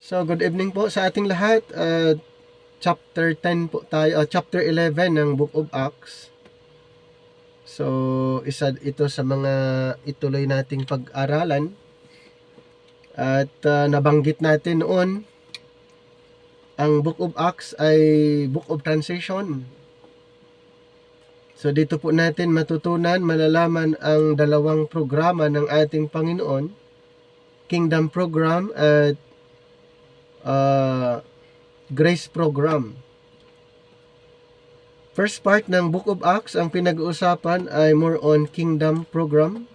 So, good evening po sa ating lahat. Chapter 10 po tayo, chapter 11 ng Book of Acts. So, isa ito sa mga ituloy nating pag-aralan. At nabanggit natin noon, ang Book of Acts ay Book of Transition. So, dito po natin matutunan, malalaman ang dalawang programa ng ating Panginoon, Kingdom Program at Grace Program. First part ng Book of Acts, ang pinag-uusapan ay more on Kingdom Program.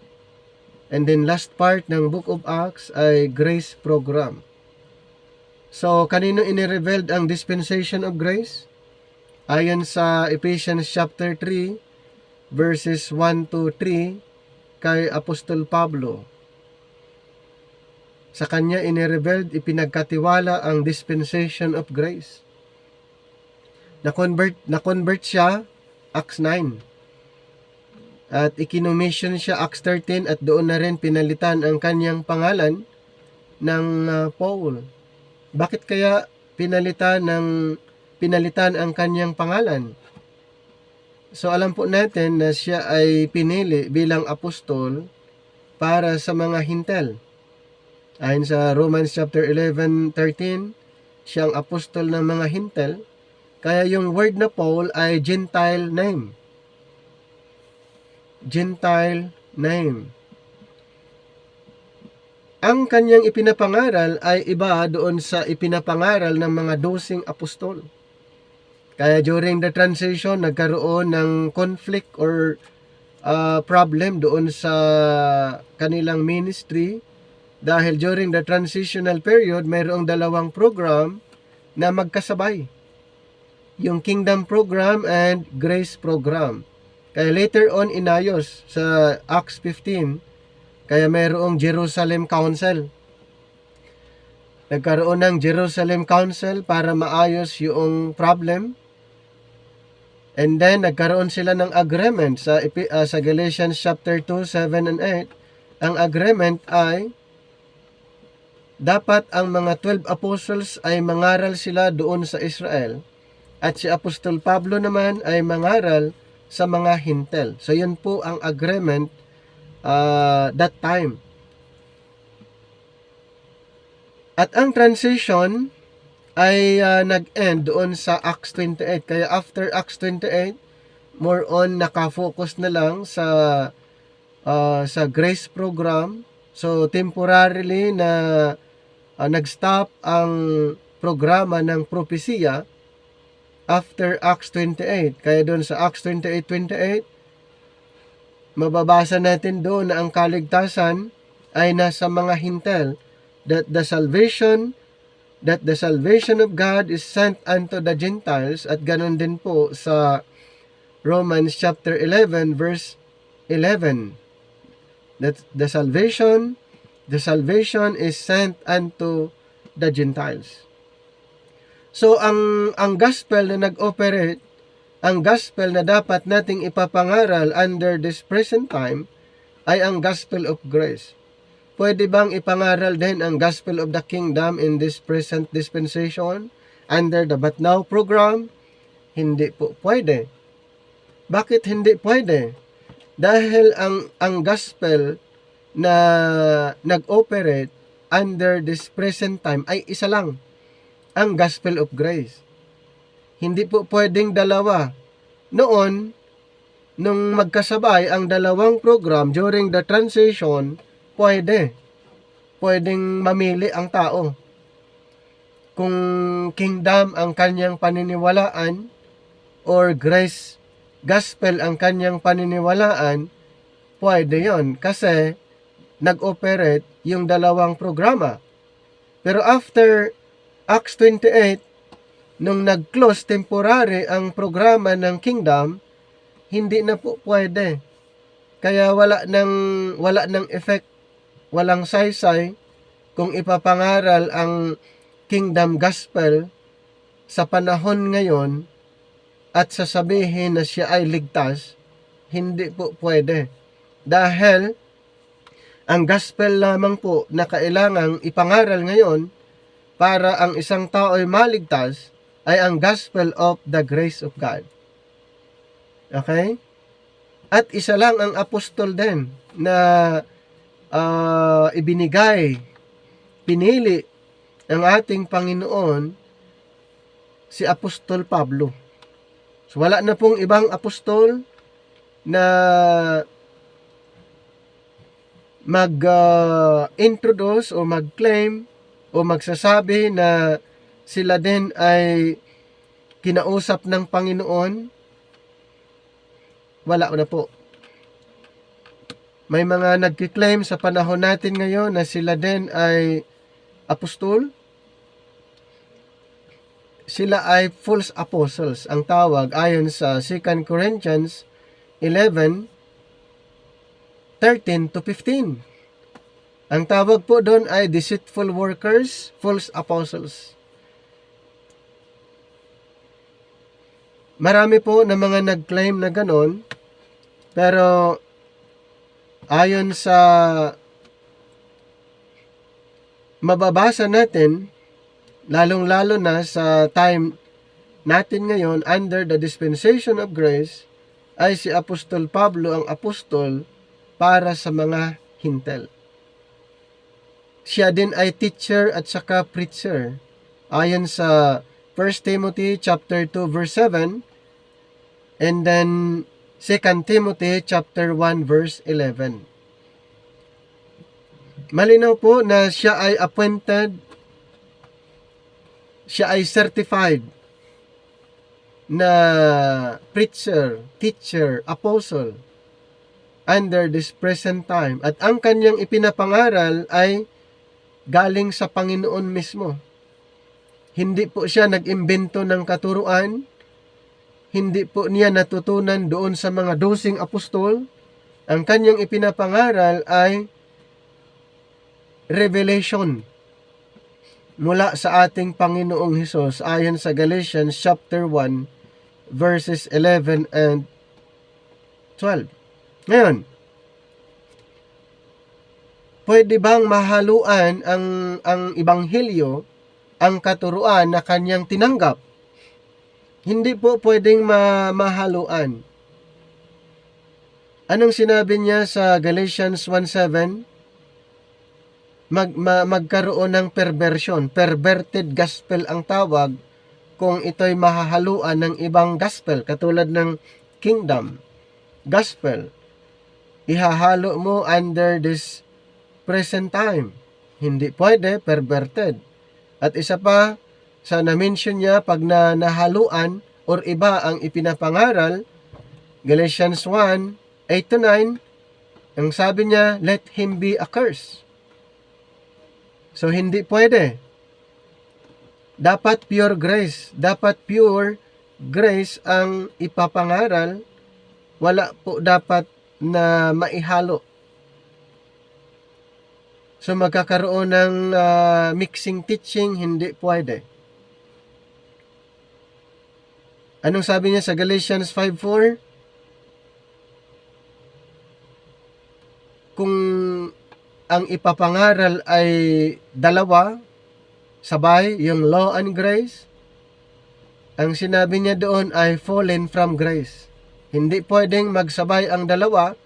And then last part ng Book of Acts ay Grace Program. So, kanino inirevealed ang dispensation of grace? Ayon sa Ephesians chapter 3, verses 1 to 3, kay Apostol Pablo. Sa kanya inirevealed, ipinagkatiwala ang dispensation of grace. Na-convert siya, Acts 9. At ikinommission siya, Acts 13, at doon na rin pinalitan ang kanyang pangalan ng Paul. Bakit kaya pinalitan ang kanyang pangalan? So alam po natin na siya ay pinili bilang apostol para sa mga Hintel. Ayon sa Romans chapter 11:13, siyang apostol ng mga Hintel. Kaya yung word na Paul ay Gentile name. Gentile name. Ang kanyang ipinapangaral ay iba doon sa ipinapangaral ng mga 12 apostol. Kaya during the transition, nagkaroon ng conflict or problem doon sa kanilang ministry. Dahil during the transitional period, mayroong dalawang program na magkasabay. Yung Kingdom Program and Grace Program. Kaya later on inayos sa Acts 15, kaya mayroong Jerusalem Council. Nagkaroon ng Jerusalem Council para maayos yung problem. And then nagkaroon sila ng agreement sa Galatians chapter 2, 7 and 8. Ang agreement ay dapat ang mga 12 apostles ay mangaral sila doon sa Israel at si Apostol Pablo naman ay mangaral sa mga Hintel. So yun po ang agreement that time. At ang transition ay nag-end doon sa Acts 28. Kaya after Acts 28, more on nakafocus na lang sa Grace Program. So temporarily na nag-stop ang programa ng propesiya after Acts 28. Kaya doon sa Acts 28:28, mababasa natin doon na ang kaligtasan ay nasa mga Hintel, that the salvation of God is sent unto the Gentiles. At ganon din po sa Romans chapter 11 verse 11, that the salvation is sent unto the Gentiles. So ang gospel na nag-operate, ang gospel na dapat nating ipapangaral under this present time ay ang gospel of grace. Pwede bang ipangaral din ang gospel of the kingdom in this present dispensation under the But Now program? Hindi po pwede. Bakit hindi pwede? Dahil ang gospel na nag-operate under this present time ay isa lang, ang gospel of grace. Hindi po pwedeng dalawa. Noon, nung magkasabay ang dalawang program during the transition, pwedeng mamili ang tao. Kung kingdom ang kanyang paniniwalaan or grace gospel ang kanyang paniniwalaan, pwede yon kasi nag-operate yung dalawang programa. Pero after Acts 28, nung nag-close temporary ang programa ng kingdom, hindi na po pwede. Kaya wala ng effect, walang saysay kung ipapangaral ang kingdom gospel sa panahon ngayon at sasabihin na siya ay ligtas. Hindi po pwede. Dahil ang gospel lamang po na kailangang ipangaral ngayon para ang isang tao ay maligtas ay ang gospel of the grace of God. Okay? At isa lang ang apostol din na ibinigay, pinili ng ating Panginoon, si Apostol Pablo. So wala na pong ibang apostol na mag-introduce o mag-claim o magsasabi na sila din ay kinausap ng Panginoon. Wala na po. May mga nagkiklaim sa panahon natin ngayon na sila din ay apostol. Sila ay false apostles ang tawag ayon sa 2 Corinthians 11:13-15. Ang tawag po doon ay deceitful workers, false apostles. Marami po na mga nag-claim na ganon, pero ayon sa mababasa natin, lalong-lalo na sa time natin ngayon, under the dispensation of grace, ay si Apostol Pablo ang apostol para sa mga hintel. Siya din ay teacher at saka preacher. Ayon sa 1 Timothy chapter 2 verse 7, and then 2 Timothy chapter 1 verse 11. Malinaw po na siya ay appointed, siya ay certified na preacher, teacher, apostle under this present time. At ang kanyang ipinapangaral ay galing sa Panginoon mismo. Hindi po siya nag-imbento ng katuruan. Hindi po niya natutunan doon sa mga 12 apostol. Ang kanyang ipinapangaral ay revelation mula sa ating Panginoong Hesus ayon sa Galatians chapter 1 verses 11 and 12. Ngayon, pwede bang mahaluan ang ebanghelyo, ang katuruan na kanyang tinanggap? Hindi po pwedeng mahaluan. Anong sinabi niya sa Galatians 1:7? Magkaroon ng perversion. Perverted gospel ang tawag kung ito'y mahahaluan ng ibang gospel, katulad ng kingdom gospel. Ihahalo mo under this present time. Hindi pwede, perverted. At isa pa, sa na-mention niya, pag nahaluan or iba ang ipinapangaral, Galatians 1:8-9, ang sabi niya, let him be accursed. So, hindi pwede. Dapat pure grace. Dapat pure grace ang ipapangaral. Wala po dapat na maihalo. So, magkakaroon ng mixing teaching, hindi pwede. Anong sabi niya sa Galatians 5:4? Kung ang ipapangaral ay dalawa, sabay, yung law and grace, ang sinabi niya doon ay fallen from grace. Hindi pwedeng magsabay ang dalawa,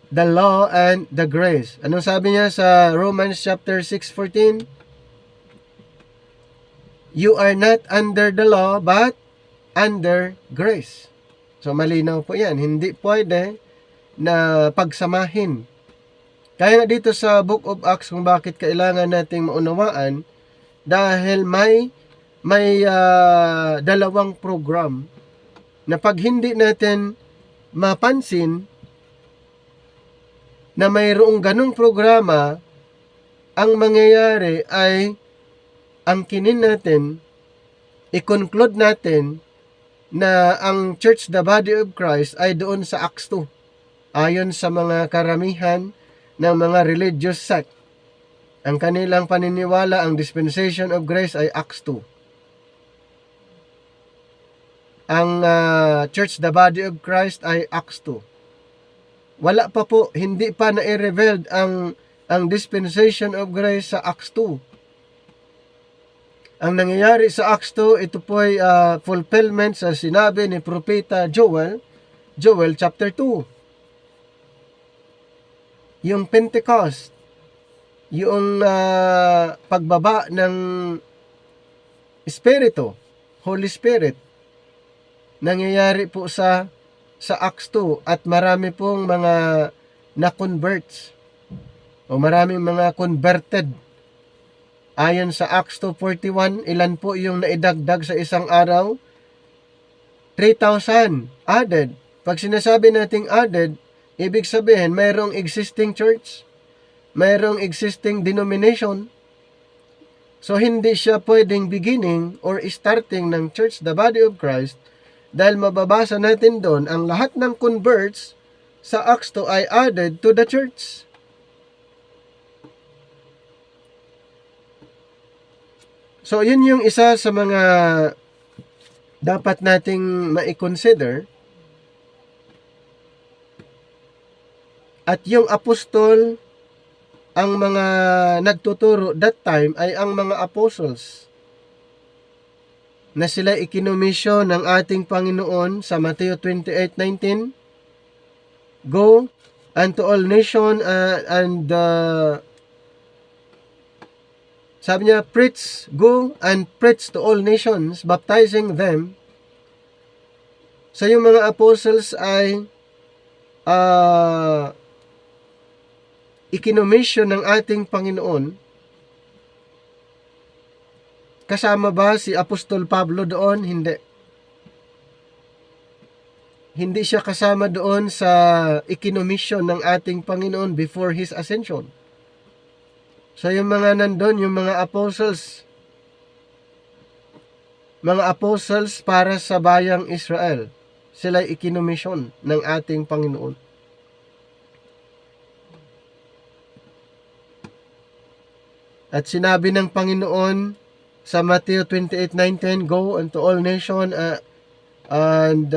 the law and the grace. Anong sabi niya sa Romans chapter 6:14? You are not under the law, but under grace. So, malinaw po yan. Hindi pwede na pagsamahin. Kaya nga dito sa Book of Acts kung bakit kailangan nating maunawaan, dahil may dalawang program na pag hindi natin mapansin na mayroong ganong programa, ang mangyayari ay ang kinin natin, i-conclude natin na ang Church, the Body of Christ ay doon sa Acts 2. Ayon sa mga karamihan ng mga religious sect, ang kanilang paniniwala, ang dispensation of grace ay Acts 2. Ang Church, the Body of Christ ay Acts 2. Wala pa po, hindi pa na-revealed ang dispensation of grace sa Acts 2. Ang nangyayari sa Acts 2, ito po ay fulfillment sa sinabi ni Propeta Joel chapter 2. Yung Pentecost, yung pagbaba ng Espiritu, Holy Spirit, nangyayari po sa Acts 2 at marami pong mga na-converts o maraming mga converted. Ayon sa Acts 2:41, ilan po yung naidagdag sa isang araw? 3,000 added. Pag sinasabi nating added, ibig sabihin mayroong existing church, mayroong existing denomination. So hindi siya pwedeng beginning or starting ng church, the body of Christ, dahil mababasa natin doon ang lahat ng converts sa Acts 2 ay added to the church. So, yun yung isa sa mga dapat nating ma-consider. At yung apostol, ang mga nagtuturo that time ay ang mga apostles na sila ikinomisyon ng ating Panginoon sa Mateo 28:19. Go unto all nations sabi niya, go and preach to all nations, baptizing them. So yung mga apostles ay ikinomisyon ng ating Panginoon. Kasama ba si Apostol Pablo doon? Hindi. Hindi siya kasama doon sa ikinomisyon ng ating Panginoon before His ascension. So yung mga nandun, yung mga apostles para sa bayang Israel, sila ikinomisyon ng ating Panginoon. At sinabi ng Panginoon sa Mateo 28:19, go unto all nations and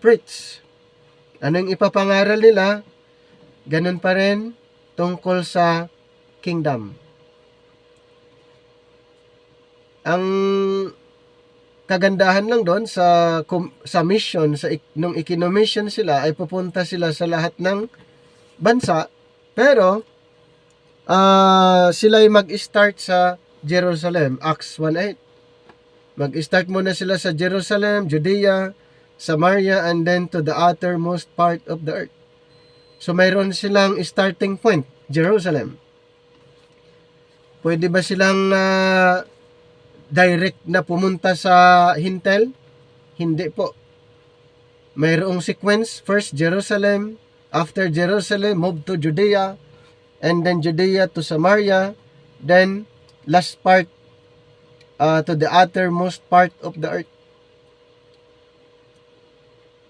preach. Anong ipapangaral nila? Ganun pa rin tungkol sa kingdom. Ang kagandahan lang doon sa mission, nung ikinomission sila, ay pupunta sila sa lahat ng bansa, pero sila ay mag-start sa Jerusalem, Acts 1:8. Mag-start muna sila sa Jerusalem, Judea, Samaria, and then to the uttermost part of the earth. So, mayroon silang starting point, Jerusalem. Pwede ba silang direct na pumunta sa Hintel? Hindi po. Mayroong sequence, first Jerusalem, after Jerusalem, move to Judea, and then Judea to Samaria, then last part to the uttermost part of the earth.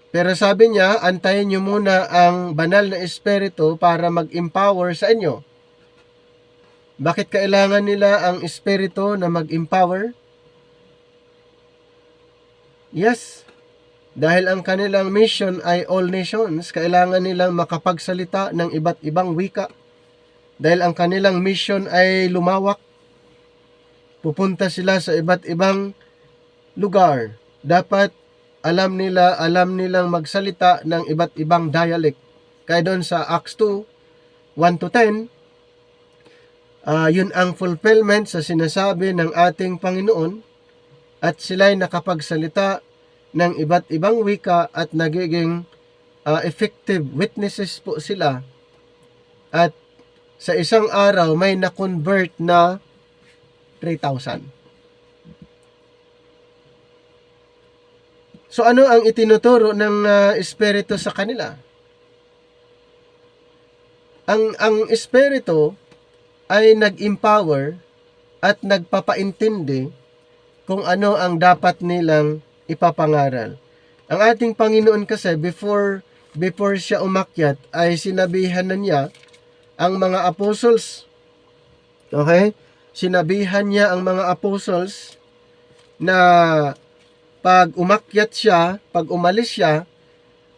Pero sabi niya, antayin niyo muna ang banal na espiritu para mag-empower sa inyo. Bakit kailangan nila ang espiritu na mag-empower? Yes, dahil ang kanilang mission ay all nations, kailangan nilang makapagsalita ng iba't ibang wika. Dahil ang kanilang mission ay lumawak, pupunta sila sa iba't ibang lugar. Dapat alam nilang magsalita ng iba't ibang dialect. Kaya doon sa Acts 2, 1-10, yun ang fulfillment sa sinasabi ng ating Panginoon, at sila'y nakapagsalita ng iba't ibang wika at nagiging effective witnesses po sila. At sa isang araw may na-convert na 3,000. So ano ang itinuturo ng espiritu sa kanila? Ang espiritu ay nag-empower at nagpapaintindi kung ano ang dapat nilang ipapangaral. Ang ating Panginoon kasi before siya umakyat ay sinabihan na niya ang mga apostles. Okay? Sinabihan niya ang mga apostles na pag umakyat siya, pag umalis siya,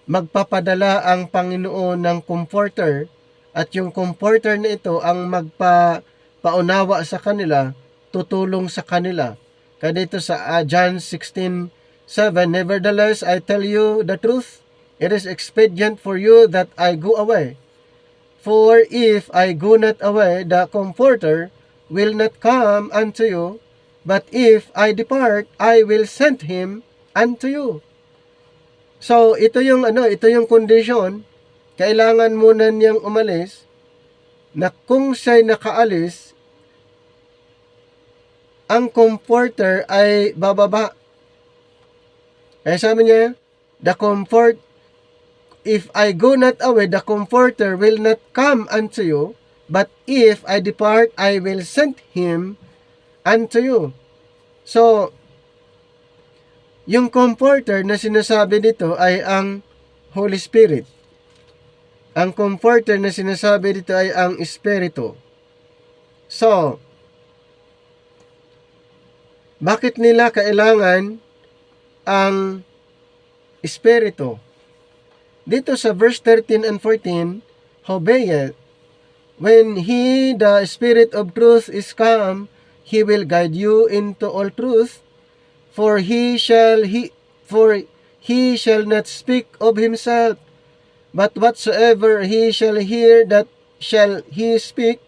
magpapadala ang Panginoon ng comforter, at yung comforter na ito ang magpaunawa sa kanila tutulong sa kanila. Kaya dito sa John 16:7, nevertheless, I tell you the truth, it is expedient for you that I go away. For if I go not away, the Comforter will not come unto you, but if I depart, I will send him unto you. So, ito yung condition. Kailangan muna niyang umalis, na kung siya'y nakaalis, ang Comforter ay bababa. Kaya sabi niya, if I go not away, the Comforter will not come unto you, but if I depart, I will send him unto you. So, yung Comforter na sinasabi dito ay ang Holy Spirit. Ang Comforter na sinasabi dito ay ang Espiritu. So, bakit nila kailangan ang Espiritu? Dito sa verse 13 and 14, howbeit, when He, the Spirit of truth, is come, He will guide you into all truth, for He shall not speak of Himself, but whatsoever He shall hear, that shall He speak,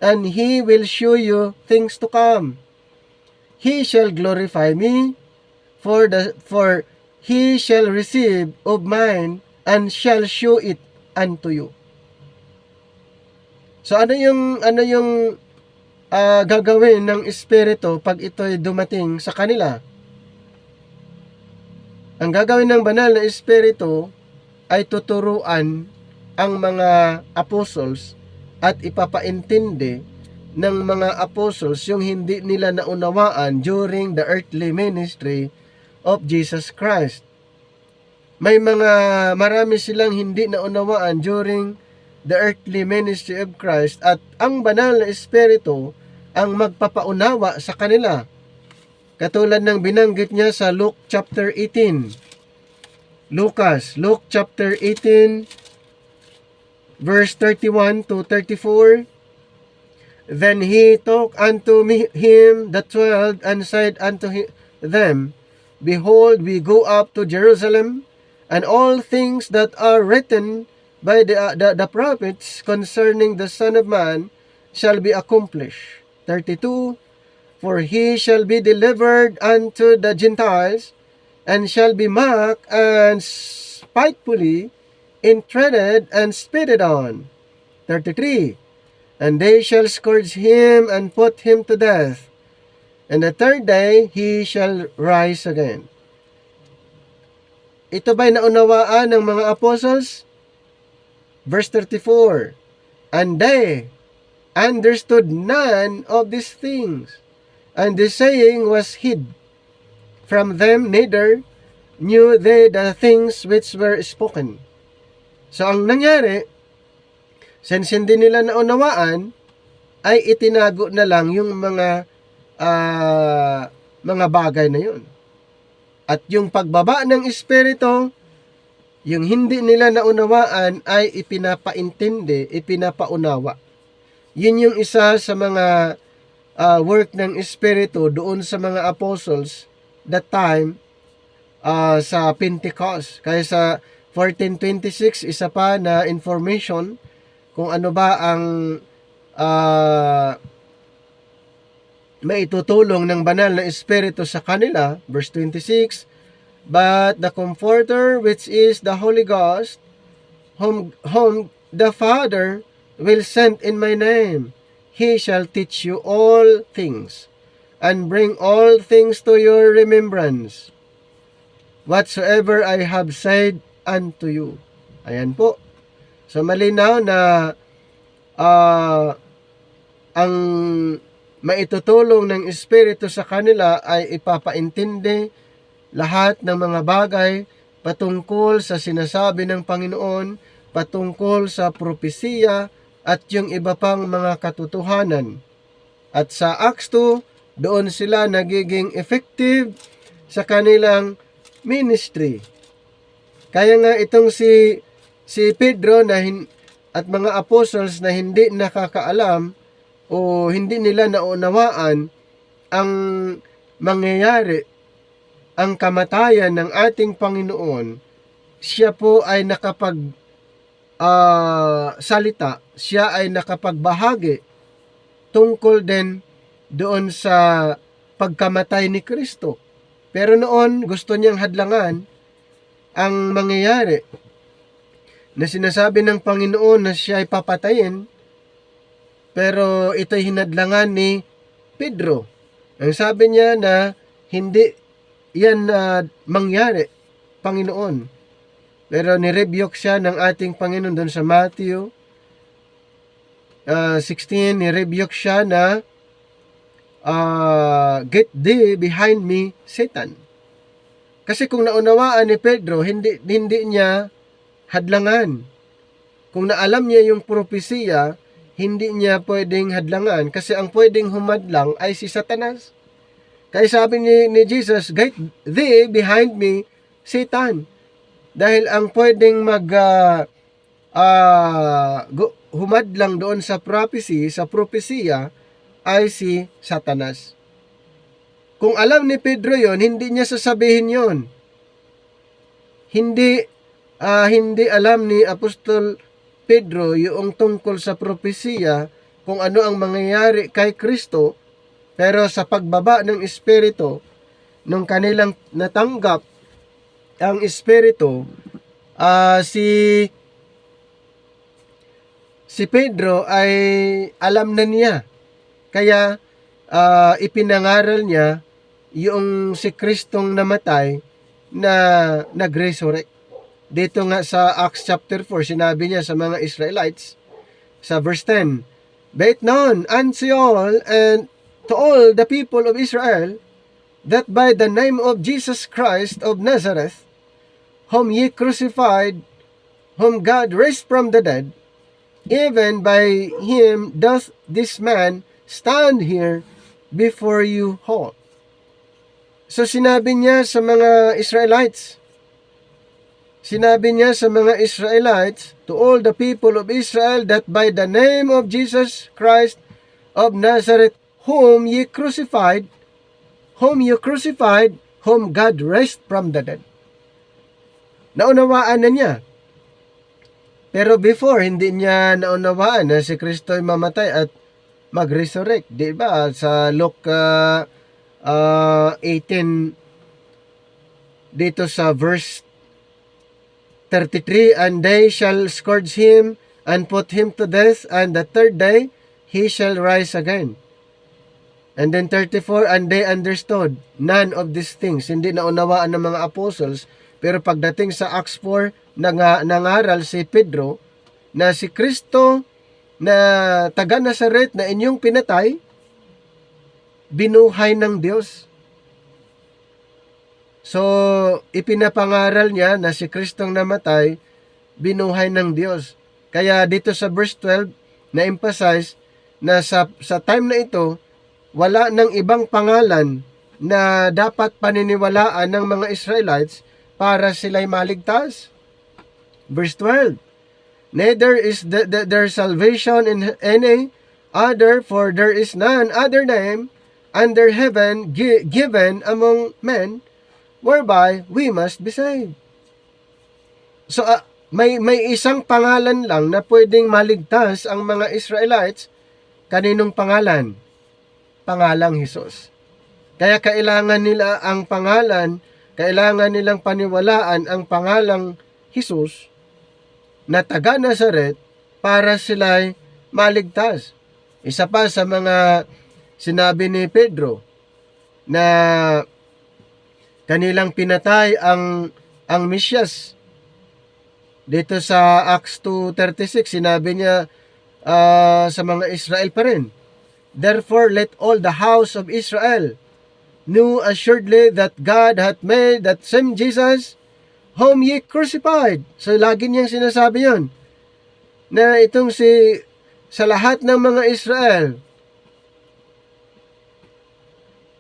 and He will show you things to come. He shall glorify me, for He shall receive of mine, and shall show it unto you. So ano yung gagawin ng Espiritu pag ito'y dumating sa kanila? Ang gagawin ng banal na Espiritu ay tuturuan ang mga apostles at ipapaintindi ng mga apostles yung hindi nila naunawaan during the earthly ministry of Jesus Christ. Marami silang hindi naunawaan during the earthly ministry of Christ, at ang banal na Espiritu ang magpapaunawa sa kanila. Katulad ng binanggit niya sa Luke chapter 18. Luke chapter 18 verse 31 to 34. Then he took unto him the 12, and said unto them, Behold, we go up to Jerusalem, and all things that are written by the prophets concerning the Son of Man shall be accomplished. 32. For he shall be delivered unto the Gentiles, and shall be mocked and spitefully entreated and spitted on. 33. And they shall scourge him and put him to death, and the third day he shall rise again. Ito ba'y naunawaan ng mga apostles? Verse 34. And they understood none of these things, and the saying was hid from them, neither knew they the things which were spoken. So ang nangyari, since hindi nila naunawaan, ay itinago na lang yung mga bagay na yun. At yung pagbaba ng Espiritu, yung hindi nila naunawaan ay ipinapaintindi, ipinapaunawa. Yun yung isa sa mga work ng Espiritu doon sa mga apostles that time sa Pentecost. Kaya sa 1426, isa pa na information kung ano ba ang maitutulong ng banal na Espiritu sa kanila. Verse 26, But the Comforter, which is the Holy Ghost, whom the Father will send in my name, He shall teach you all things, and bring all things to your remembrance, whatsoever I have said unto you. Ayan po. So malinaw na ang maitutulong ng Espiritu sa kanila ay ipapaintindi lahat ng mga bagay patungkol sa sinasabi ng Panginoon, patungkol sa propesiya at yung iba pang mga katotohanan. At sa Acts 2, doon sila nagiging effective sa kanilang ministry. Kaya nga itong si Pedro at mga apostles na hindi nakakaalam o hindi nila naunawaan ang mangyayari, ang kamatayan ng ating Panginoon, siya po ay salita, siya ay nakapagbahagi tungkol din doon sa pagkamatay ni Kristo. Pero noon, gusto niyang hadlangan ang mangyayari na sinasabi ng Panginoon na siya ay papatayin, pero ito'y hinadlangan ni Pedro. Ang sabi niya na hindi yan mangyari, Panginoon. Pero nirebuke siya ng ating Panginoon doon sa Matthew 16, nirebuke siya na get thee behind me, Satan. Kasi kung naunawaan ni Pedro, hindi niya hadlangan. Kung naalam niya yung propesiya, hindi niya pwedeng hadlangan kasi ang pwedeng humadlang ay si Satanas. Kaya sabi ni Jesus, get thee behind me, Satan. Dahil ang pwedeng humadlang doon sa propesiya ay si Satanas. Kung alam ni Pedro yon, hindi niya sasabihin yon. Hindi alam ni Apostol Pedro yung tungkol sa propesiya kung ano ang mangyayari kay Kristo, pero sa pagbaba ng Espiritu, nung kanilang natanggap ang Espiritu, si Pedro ay alam na niya. Kaya ipinangaral niya yung si Kristong namatay na nag-resurrect. Dito nga sa Acts chapter 4, sinabi niya sa mga Israelites, sa verse 10, be it known unto all and to all the people of Israel, that by the name of Jesus Christ of Nazareth, whom ye crucified, whom God raised from the dead, even by him doth this man stand here before you whole. So sinabi niya sa mga Israelites, to all the people of Israel, that by the name of Jesus Christ of Nazareth, whom you crucified, whom God raised from the dead. Naunawaan na niya. Pero before, hindi niya naunawaan na si Kristo ay mamatay at mag-resurrect. Diba? Sa Luke 18, dito sa verse 33, and they shall scourge him and put him to death, and the third day he shall rise again. And then 34, and they understood none of these things. Hindi naunawaan ng mga apostles, pero pagdating sa Acts 4, nangaral si Pedro na si Kristo na taga Nazaret na inyong pinatay, binuhay ng Diyos. So, ipinapangaral niya na si Kristong namatay, binuhay ng Diyos. Kaya dito sa verse 12, na-emphasize na sa time na ito, wala ng ibang pangalan na dapat paniniwalaan ng mga Israelites para sila'y maligtas. Verse 12, neither is their salvation in any other, for there is none other name under heaven given among men whereby we must be saved. So, may isang pangalan lang na pwedeng maligtas ang mga Israelites. Kaninong pangalan? Pangalang Hesus. Kaya kailangan nila ang pangalan, kailangan nilang paniwalaan ang pangalang Hesus na taga Nazaret para sila'y maligtas. Isa pa sa mga sinabi ni Pedro na kanilang pinatay ang Mesyas. Dito sa Acts 2:36, sinabi niya sa mga Israel pa rin, therefore let all the house of Israel know assuredly that God hath made that same Jesus whom ye crucified. So lagi niyang sinasabi yon, na itong sa lahat ng mga Israel,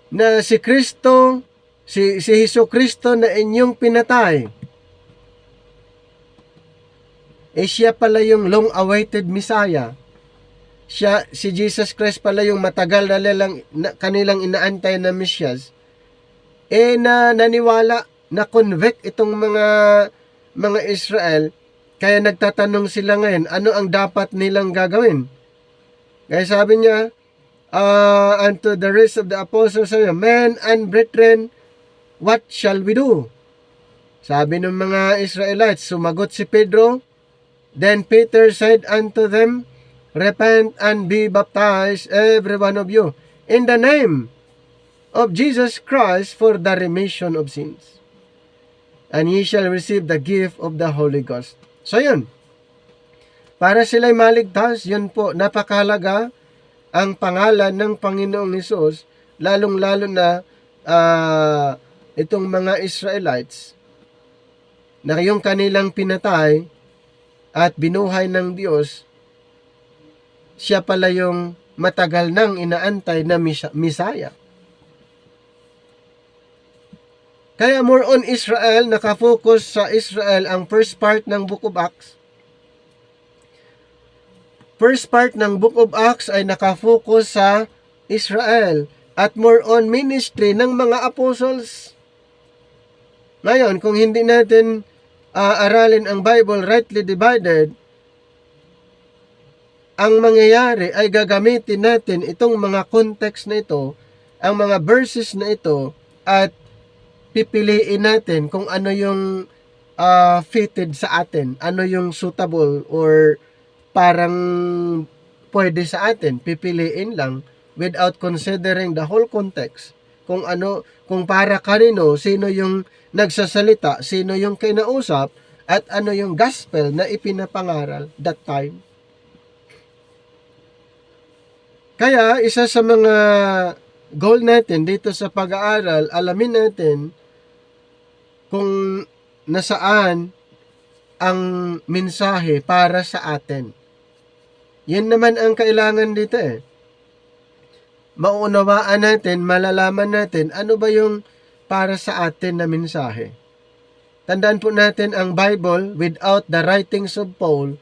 na si Kristo, si Jesucristo na inyong pinatay, siya pala yung long-awaited Messiah si Jesus Christ pala yung matagal kanilang inaantay na Mesyas, naniwala, na convict itong mga Israel, kaya nagtatanong sila ngayon, ano ang dapat nilang gagawin? Kaya sabi niya, unto the rest of the apostles, men and brethren, what shall we do? Sabi ng mga Israelites, sumagot si Pedro, then Peter said unto them, repent and be baptized, every one of you, in the name of Jesus Christ for the remission of sins. And ye shall receive the gift of the Holy Ghost. So yun, para sila'y maligtas, yun po, napakahalaga ang pangalan ng Panginoong Hesus, lalong-lalo na itong mga Israelites, na yung kanilang pinatay at binuhay ng Diyos, siya pala yung matagal nang inaantay na Misaya. Kaya more on Israel, nakafocus sa Israel ang first part ng Book of Acts. First part ng Book of Acts ay nakafocus sa Israel at more on ministry ng mga apostles. Ngayon, kung hindi natin aralin ang Bible rightly divided, ang mangyayari ay gagamitin natin itong mga context na ito, ang mga verses na ito, at pipiliin natin kung ano yung fitted sa atin, ano yung suitable or parang pwede sa atin. Pipiliin lang without considering the whole context. Kung para kanino, sino yung nagsasalita, sino yung kinausap, at ano yung gospel na ipinapangaral that time. Kaya, isa sa mga goal natin dito sa pag-aaral, alamin natin kung nasaan ang mensahe para sa atin. Yan naman ang kailangan dito eh. Mauunawaan natin, malalaman natin ano ba yung para sa atin na mensahe. Tandaan po natin ang Bible, without the writings of Paul,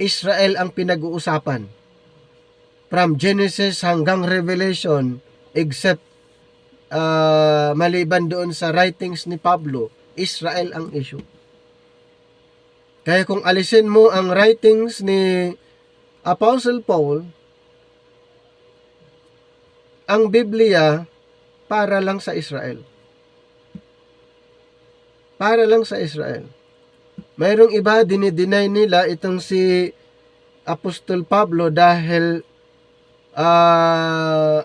Israel ang pinag-uusapan. From Genesis hanggang Revelation, except maliban doon sa writings ni Pablo, Israel ang issue. Kaya kung alisin mo ang writings ni Apostle Paul, ang Biblia para lang sa Israel. Para lang sa Israel. Mayroong iba, dinideny nila itong si Apostol Pablo dahil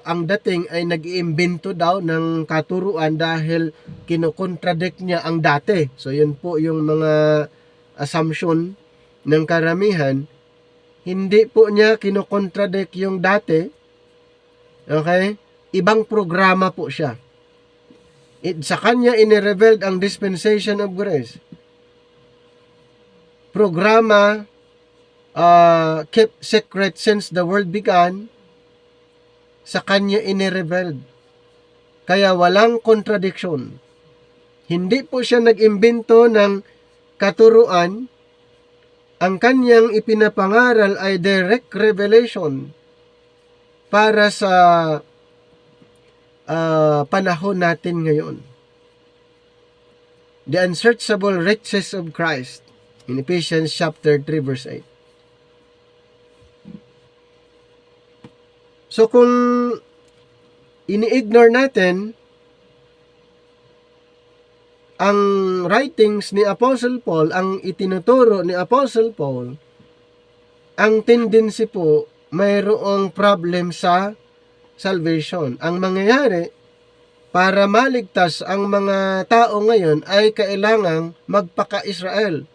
ang dating ay nag-iimbento daw ng katuruan dahil kinokontradict niya ang dati. So yun po yung mga assumption ng karamihan. Hindi po niya kinokontradict yung dati. Okay? Ibang programa po siya. Sa kanya inirevealed ang dispensation of grace. Programa kept secret since the world began. Sa kanya inirevealed. Kaya walang contradiction. Hindi po siya nag-imbento ng katuruan. Ang kanyang ipinapangaral ay direct revelation para sa panahon natin ngayon. The unsearchable riches of Christ in Ephesians chapter 3 verse 8. So kung ini-ignore natin ang writings ni Apostle Paul, ang itinuturo ni Apostle Paul, ang tendency po mayroong problem sa salvation. Ang mangyayari, para maligtas ang mga tao ngayon ay kailangang magpaka-Israel.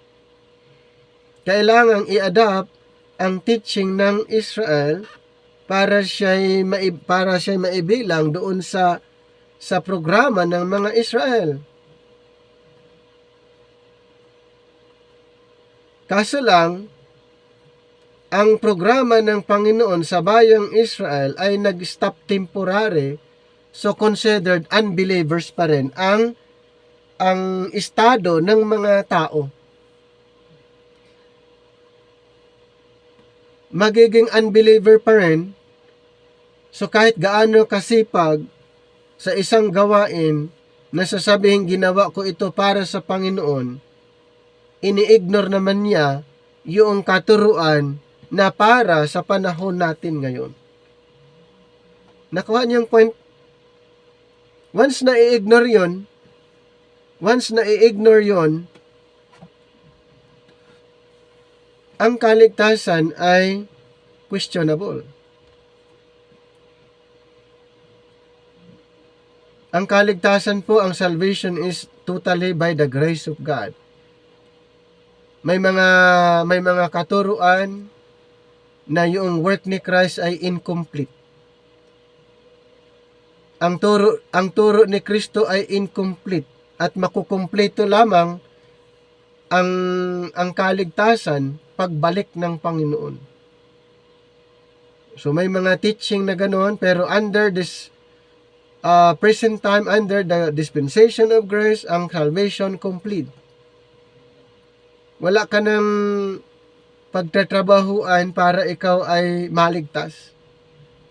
Kailangang i-adapt ang teaching ng Israel para siya'y maibilang doon sa programa ng mga Israel. Kaso lang, ang programa ng Panginoon sa bayang Israel ay nag-stop temporary, so considered unbelievers pa rin ang estado ng mga tao. magiging unbeliever pa rin. So kahit gaano kasipag sa isang gawain na sasabihin ginawa ko ito para sa Panginoon, ini-ignore naman niya yung katuruan na para sa panahon natin ngayon. Nakuha niyang point? Once na i-ignore yon, ang kaligtasan ay questionable. Ang kaligtasan po, ang salvation is totally by the grace of God. May mga katuruan na yung work ni Christ ay incomplete. Ang turo ni Kristo ay incomplete at makukumpleto lamang ang kaligtasan pagbalik ng Panginoon. So may mga teaching na ganoon, pero under this present time, under the dispensation of grace, ang salvation complete. Wala ka ng pagtatrabahuan para ikaw ay maligtas.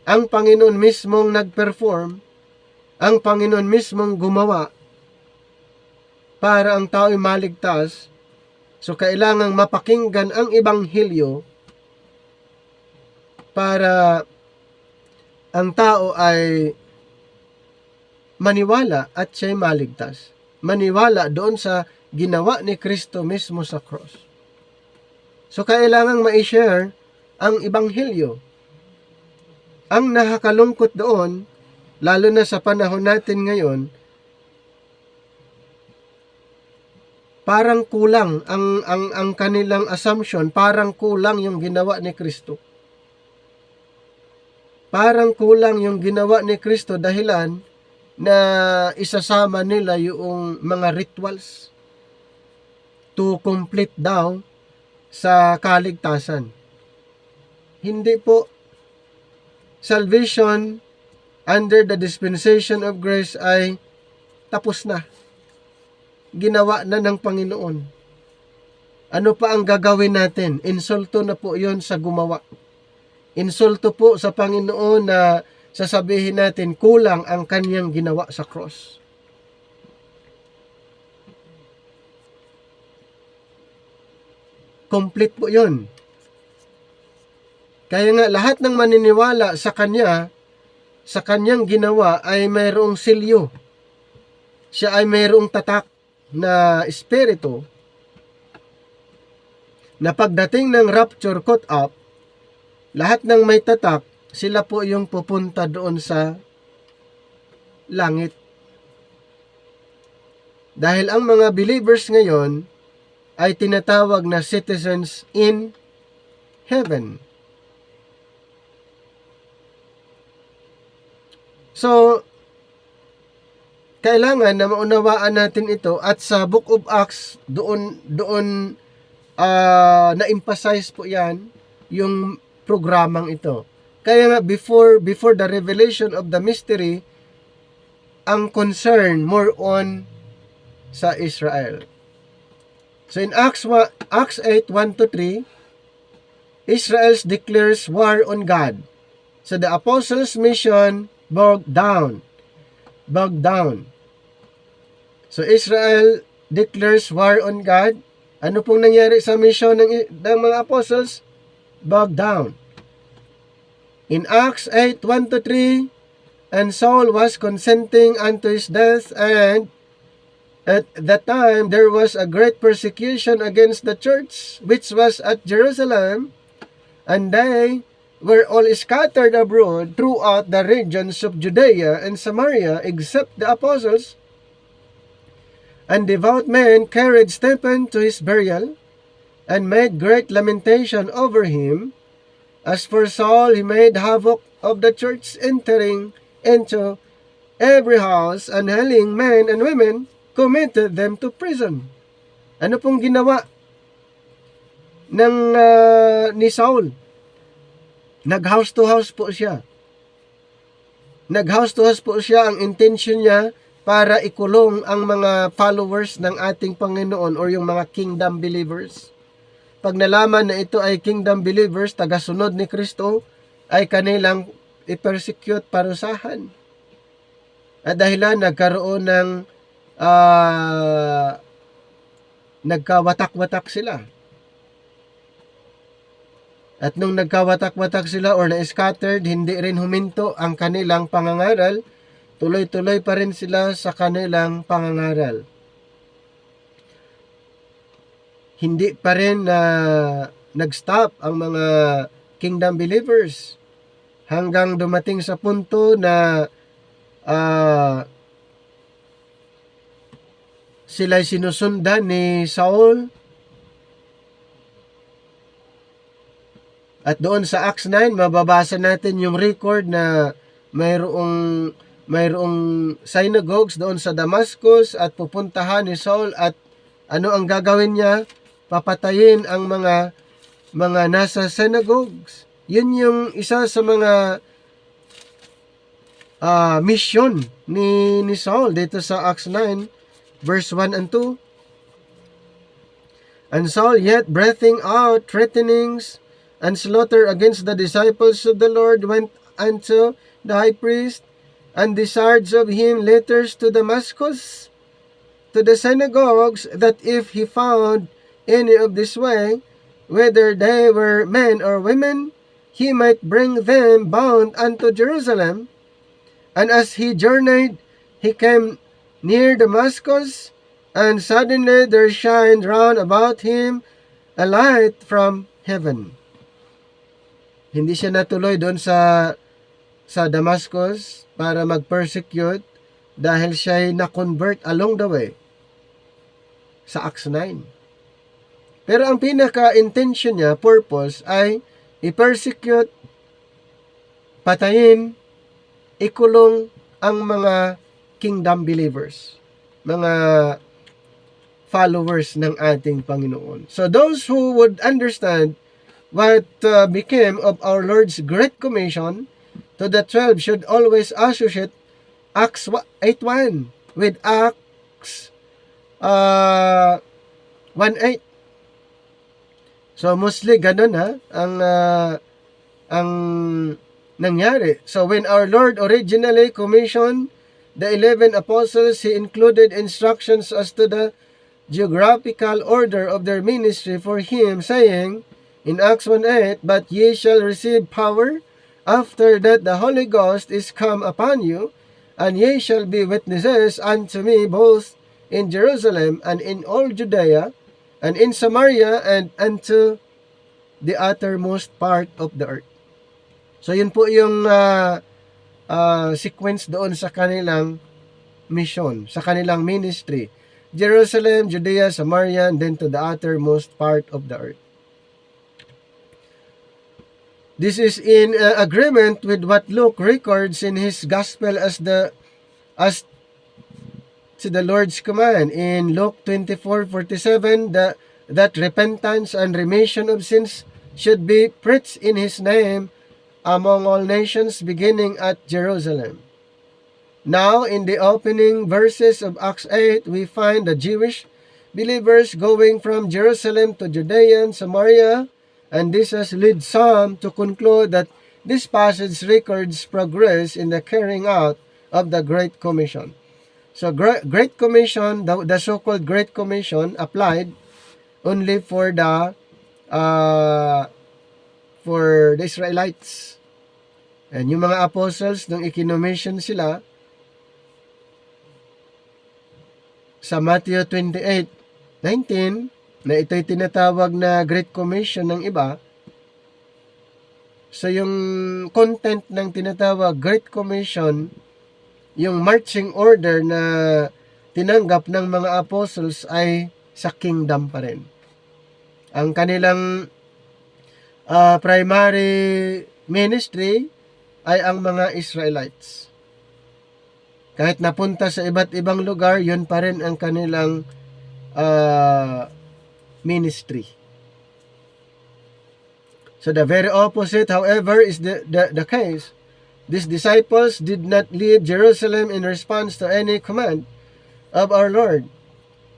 Ang Panginoon mismong nag-perform, ang Panginoon mismong gumawa para ang tao ay maligtas. So kailangang mapakinggan ang Ebanghelyo para ang tao ay maniwala at siya'y maligtas. Maniwala doon sa ginawa ni Kristo mismo sa cross. So kailangang ma-share ang Ebanghelyo. Ang nakakalungkot doon, lalo na sa panahon natin ngayon, parang kulang ang kanilang assumption, parang kulang yung ginawa ni Kristo. Parang kulang yung ginawa ni Kristo dahilan na isasama nila yung mga rituals to complete daw sa kaligtasan. Hindi po. Salvation under the dispensation of grace ay tapos na. Ginawa na ng Panginoon. Ano pa ang gagawin natin? Insulto na po yon sa gumawa. Insulto po sa Panginoon na sasabihin natin kulang ang kanyang ginawa sa cross. Complete po yon. Kaya nga lahat ng maniniwala sa kanya, sa kanyang ginawa ay mayroong silyo. Siya ay mayroong tatak na espiritu na pagdating ng rapture caught up, lahat ng may tatak, sila po yung pupunta doon sa langit. Dahil ang mga believers ngayon ay tinatawag na citizens in heaven. So, kailangan na maunawaan natin ito, at sa Book of Acts, doon na-emphasize po yan, yung programang ito. Kaya nga, before the revelation of the mystery, ang concern more on sa Israel. So in Acts 8, 1-3, Israel declares war on God. So the apostles' mission bogged down. So Israel declares war on God. Ano pong nangyari sa mission ng mga apostles? Bogged down. In Acts 8, 1-3, and Saul was consenting unto his death, and at that time there was a great persecution against the church, which was at Jerusalem, and they were all scattered abroad throughout the regions of Judea and Samaria, except the apostles. And devout men carried Stephen to his burial, and made great lamentation over him. As for Saul, he made havoc of the church, entering into every house, and hailing men and women, committed them to prison. Ano pong ginawa ni Saul? Nag-house to house po siya. Nag-house to house po siya. Ang intention niya para ikulong ang mga followers ng ating Panginoon or yung mga kingdom believers. pag nalaman na ito ay kingdom believers, tagasunod ni Kristo, ay kanilang i-persecute, parusahan. At dahilan nagkaroon ng nagkawatak-watak sila. At nung nagkawatak-watak sila or na-scattered, hindi rin huminto ang kanilang pangangaral, tuloy-tuloy pa rin sila sa kanilang pangangaral. Hindi pa rin nag-stop ang mga kingdom believers hanggang dumating sa punto na sila'y sinusundan ni Saul. At doon sa Acts 9, mababasa natin yung record na mayroong synagogues doon sa Damascus at pupuntahan ni Saul at ano ang gagawin niya? Papatayin ang mga nasa synagogues. Yun yung isa sa mga mission ni Saul dito sa Acts 9 verse 1 and 2. And Saul yet breathing out threatenings and slaughter against the disciples of the Lord went unto the high priest and desired of him letters to Damascus to the synagogues, that if he found any of this way, whether they were men or women, he might bring them bound unto Jerusalem. And as he journeyed, he came near Damascus, and suddenly there shined round about him a light from heaven. Hindi siya natuloy doon sa Damascus para mag-persecute dahil siya ay na-convert along the way sa Acts 9. Pero ang pinaka-intention niya, purpose, ay i-persecute, patayin, ikulong ang mga kingdom believers, mga followers ng ating Panginoon. So those who would understand what became of our Lord's Great Commission to the 12 should always associate Acts 8:1 with Acts 1:8. So mostly ganun ang nangyari. So when our Lord originally commissioned the 11 apostles, He included instructions as to the geographical order of their ministry for Him, saying in Acts 1:8, "But ye shall receive power after that the Holy Ghost is come upon you, and ye shall be witnesses unto me both in Jerusalem and in all Judea and in Samaria and unto the uttermost part of the earth." So yun po yung sequence doon sa kanilang mission, sa kanilang ministry. Jerusalem, Judea, Samaria, and then to the uttermost part of the earth. This is in agreement with what Luke records in his gospel as to the Lord's command in Luke 24:47, that repentance and remission of sins should be preached in His name among all nations, beginning at Jerusalem. Now, in the opening verses of Acts 8, we find the Jewish believers going from Jerusalem to Judea and Samaria, and this has led some to conclude that this passage records progress in the carrying out of the Great Commission. So, Great Commission, the so-called Great Commission, applied only for the Israelites. And yung mga apostles, nung ikinommission sila, sa Matthew 28:19, na ito'y tinatawag na Great Commission ng iba. So yung content ng tinatawag Great Commission, yung marching order na tinanggap ng mga apostles ay sa kingdom pa rin. Ang kanilang primary ministry ay ang mga Israelites. Kahit napunta sa iba't ibang lugar, yun pa rin ang kanilang ministry. So the very opposite, however, is the case. These disciples did not leave Jerusalem in response to any command of our Lord,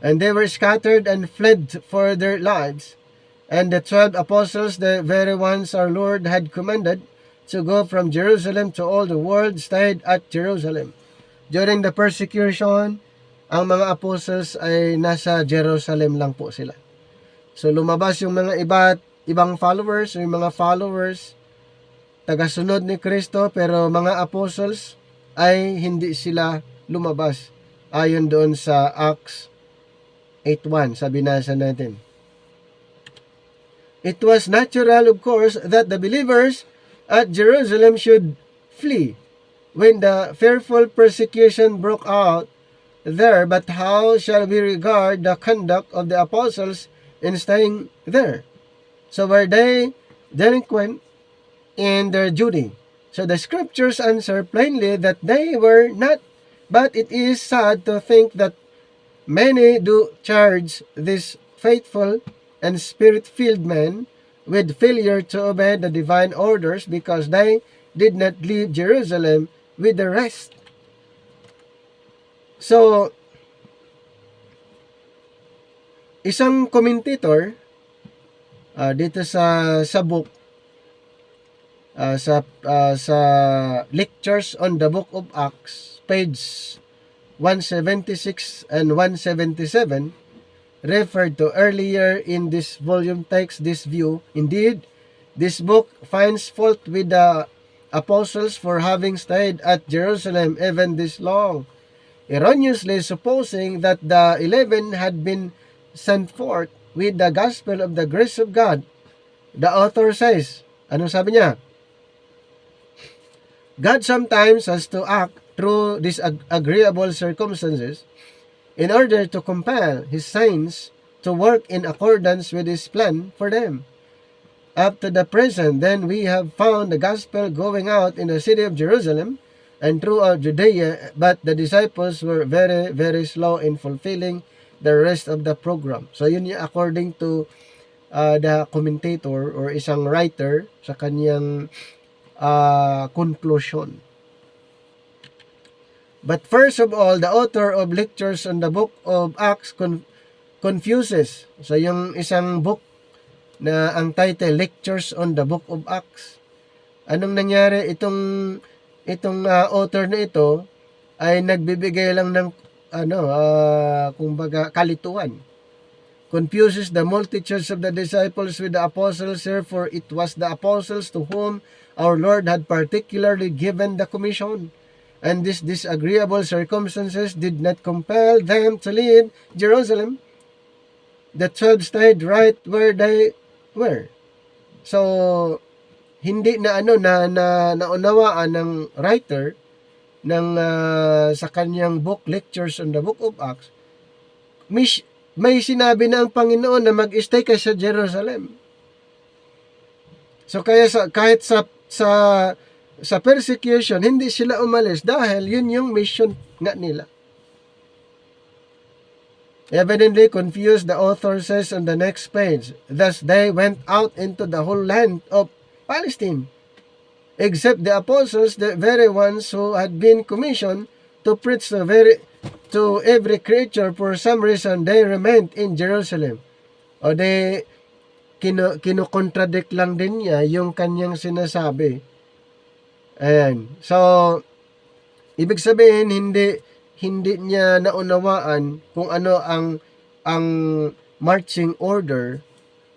and they were scattered and fled for their lives. And the 12 apostles, the very ones our Lord had commanded to go from Jerusalem to all the world, stayed at Jerusalem. During the persecution, ang mga apostles ay nasa Jerusalem lang po sila. So lumabas yung mga ibang followers, yung mga followers tagasunod ni Kristo, pero mga apostles ay hindi sila lumabas. Ayon doon sa Acts 8:1, sa binasa natin. It was natural, of course, that the believers at Jerusalem should flee when the fearful persecution broke out there. But how shall we regard the conduct of the apostles in staying there? So were they delinquent in their duty? So the scriptures answer plainly that they were not. But it is sad to think that many do charge these faithful and spirit-filled men with failure to obey the divine orders because they did not leave Jerusalem with the rest. So, isang commentator dito sa book, sa Lectures on the Book of Acts, page 176 and 177, referred to earlier in this volume, takes this view. Indeed, this book finds fault with the apostles for having stayed at Jerusalem even this long, erroneously supposing that the 11 had been sent forth with the gospel of the grace of God. The author says, ano sabi niya? God sometimes has to act through disagreeable circumstances in order to compel His saints to work in accordance with His plan for them. Up to the present, then, we have found the gospel going out in the city of Jerusalem and throughout Judea, but the disciples were very, very slow in fulfilling the rest of the program. So, yun yung according to the commentator or isang writer sa kanyang conclusion. But first of all, the author of Lectures on the Book of Acts confuses. So, yung isang book na ang title, Lectures on the Book of Acts. Anong nangyari? Itong author na ito ay nagbibigay lang ng kumbaga kalituan. Confuses the multitudes of the disciples with the apostles. Therefore, it was the apostles to whom our Lord had particularly given the commission. And these disagreeable circumstances did not compel them to leave Jerusalem. The 12 stayed right where they were. So, hindi na naunawaan ng writer ng sa kanyang book, Lectures on the Book of Acts, may sinabi na ang Panginoon na mag-stay ka sa Jerusalem. So, kaya kahit sa persecution, hindi sila umalis dahil yun yung mission nga nila. Evidently confused, the author says on the next page, thus they went out into the whole land of Palestine, except the apostles, the very ones who had been commissioned to preach to every creature. For some reason, they remained in Jerusalem. O kino-contradict lang din niya yung kanyang sinasabi. Ayan. So, ibig sabihin, hindi niya naunawaan kung ano ang marching order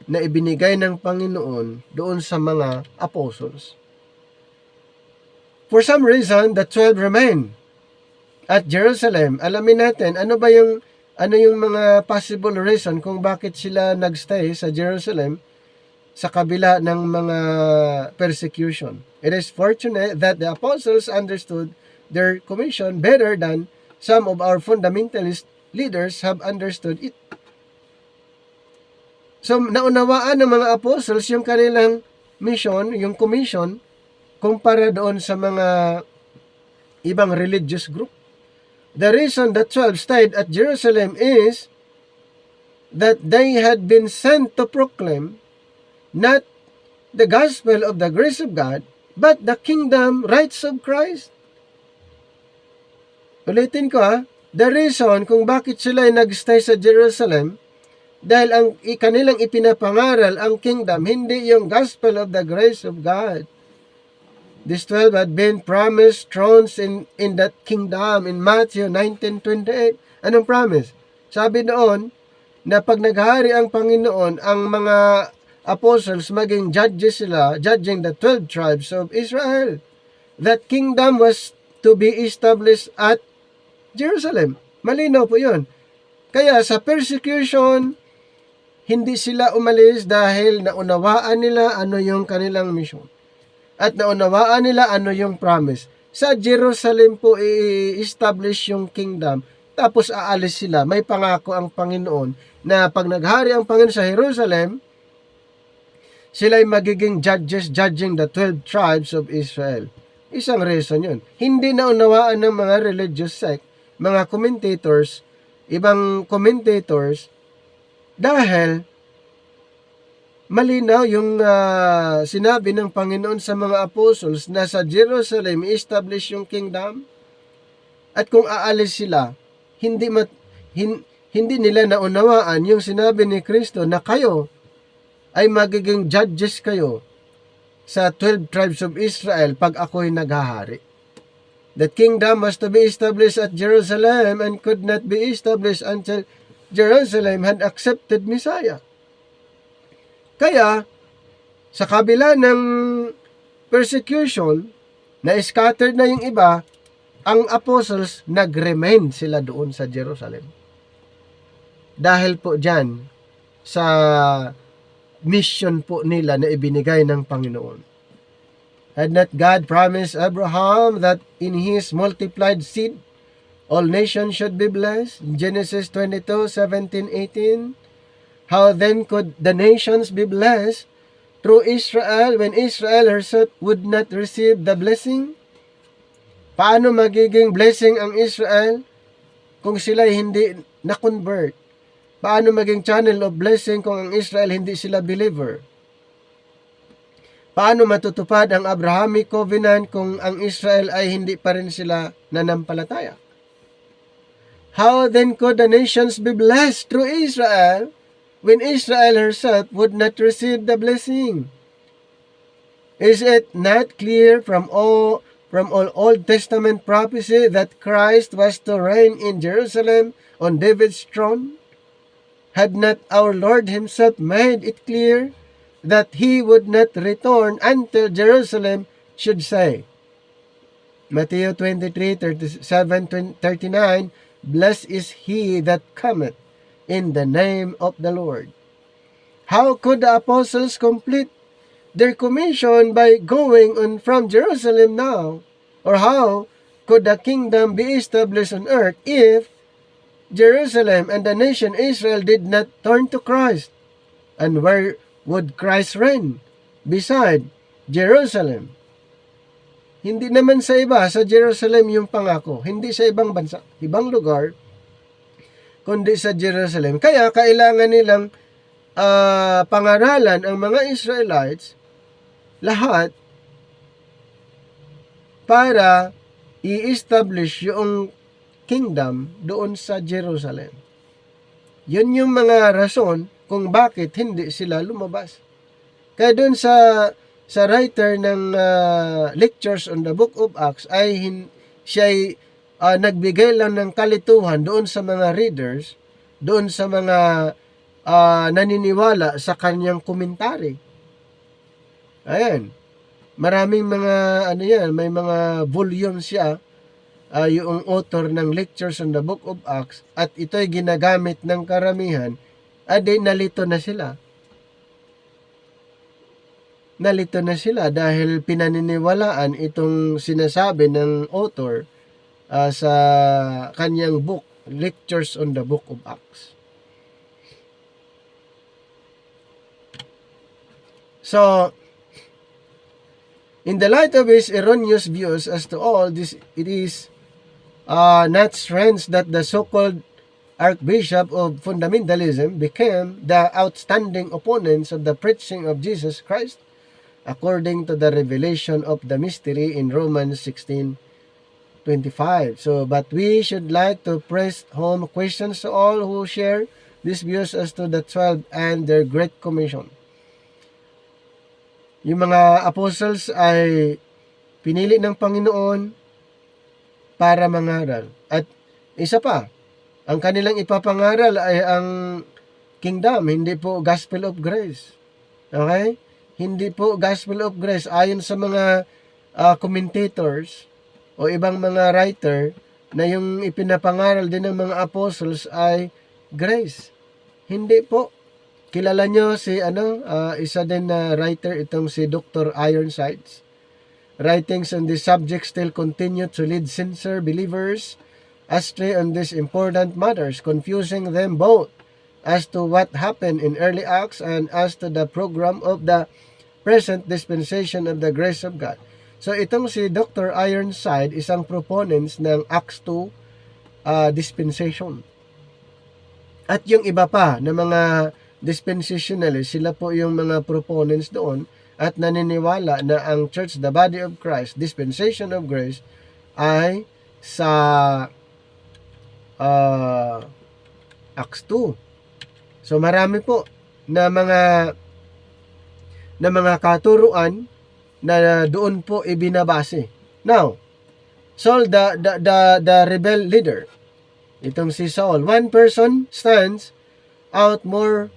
na ibinigay ng Panginoon doon sa mga apostles. For some reason, the 12 remain at Jerusalem. Alamin natin, ano yung mga possible reason kung bakit sila nagstay sa Jerusalem sa kabila ng mga persecution. It is fortunate that the apostles understood their commission better than some of our fundamentalist leaders have understood it. So, naunawaan ng mga apostles yung kanilang mission, yung commission, kumpara doon sa mga ibang religious group. The reason the 12 stayed at Jerusalem is that they had been sent to proclaim not the gospel of the grace of God, but the kingdom rights of Christ. Ulitin ko the reason kung bakit sila ay nagstay sa Jerusalem Dahil ang kanilang ipinapangaral, ang kingdom, hindi yung gospel of the grace of God. These 12 had been promised thrones in that kingdom in Matthew 19:28. Anong promise? Sabi doon na pag naghari ang Panginoon, ang mga apostles maging judges sila, judging the 12 tribes of Israel. That kingdom was to be established at Jerusalem. Malinaw po yun. Kaya sa persecution, hindi sila umalis dahil naunawaan nila ano yung kanilang mission. At naunawaan nila ano yung promise. Sa Jerusalem po i-establish yung kingdom. Tapos aalis sila. May pangako ang Panginoon na pag naghari ang Panginoon sa Jerusalem, sila'y magiging judges judging the 12 tribes of Israel. Isang reason yun. Hindi naunawaan ng mga religious sect, mga commentators, ibang commentators, dahil malinaw yung sinabi ng Panginoon sa mga apostles na sa Jerusalem i-establish yung kingdom. At kung aalis sila, hindi nila naunawaan yung sinabi ni Kristo na kayo ay magiging judges kayo sa 12 tribes of Israel pag ako'y naghahari. That kingdom was to be established at Jerusalem and could not be established until Jerusalem had accepted Messiah. Kaya, sa kabila ng persecution, na scattered na yung iba, ang apostles nag-remain sila doon sa Jerusalem. Dahil po dyan, sa mission po nila na ibinigay ng Panginoon. Had not God promised Abraham that in his multiplied seed, all nations should be blessed? Genesis 22:17-18. How then could the nations be blessed through Israel when Israel herself would not receive the blessing? Paano magiging blessing ang Israel kung sila hindi na-convert? Paano maging channel of blessing kung ang Israel hindi sila believer? Paano matutupad ang Abrahamic covenant kung ang Israel ay hindi pa rin sila nanampalataya? How then could the nations be blessed through Israel when Israel herself would not receive the blessing? Is it not clear from all Old Testament prophecy that Christ was to reign in Jerusalem on David's throne? Had not our Lord himself made it clear that he would not return until Jerusalem should say? Matthew 23:37-39, Blessed is he that cometh in the name of the Lord. How could the apostles complete their commission by going on from Jerusalem now? Or how could the kingdom be established on earth if Jerusalem and the nation Israel did not turn to Christ? And where would Christ reign beside Jerusalem? Hindi naman sa iba, sa Jerusalem yung pangako. Hindi sa ibang bansa, ibang lugar, kundi sa Jerusalem. Kaya kailangan nilang pangaralan ang mga Israelites lahat para i-establish yung kingdom doon sa Jerusalem. Yun yung mga rason kung bakit hindi sila lumabas. Kaya doon sa writer ng lectures on the book of Acts ay siya'y nagbigay lang ng kalituhan doon sa mga readers, doon sa mga naniniwala sa kanyang komentary. Ayan. Maraming mga may mga volumes siya, yung author ng lectures on the book of Acts, at ito'y ginagamit ng karamihan, nalito na sila. Nalito na sila dahil pinaniniwalaan itong sinasabi ng author sa kanyang book, Lectures on the Book of Acts. So, in the light of his erroneous views as to all this, it is not strange that the so-called Archbishop of Fundamentalism became the outstanding opponents of the preaching of Jesus Christ, according to the revelation of the mystery in Romans 16:25. So, but we should like to press home questions to all who share these views as to the 12 and their Great Commission. Yung mga apostles ay pinili ng Panginoon para mangaral. At isa pa, ang kanilang ipapangaral ay ang kingdom, hindi po gospel of grace. Okay? Hindi po gospel of grace. Ayon sa mga commentators o ibang mga writer na yung ipinapangaral din ng mga apostles ay grace. Hindi po. Kilala nyo si isa din na writer, itong si Dr. Ironsides. Writings on this subject still continue to lead sincere believers astray on these important matters, confusing them both as to what happened in early Acts and as to the program of the present dispensation of the grace of God. So itong si Dr. Ironside, isang proponents ng Acts 2 dispensation. At yung iba pa na mga dispensationalists, sila po yung mga proponents doon at naniniwala na ang church, the body of Christ, dispensation of grace, ay sa Acts 2. So marami po na mga katuruan na doon po ibinabase. Now, Saul, the rebel leader, itong si Saul, one person stands out more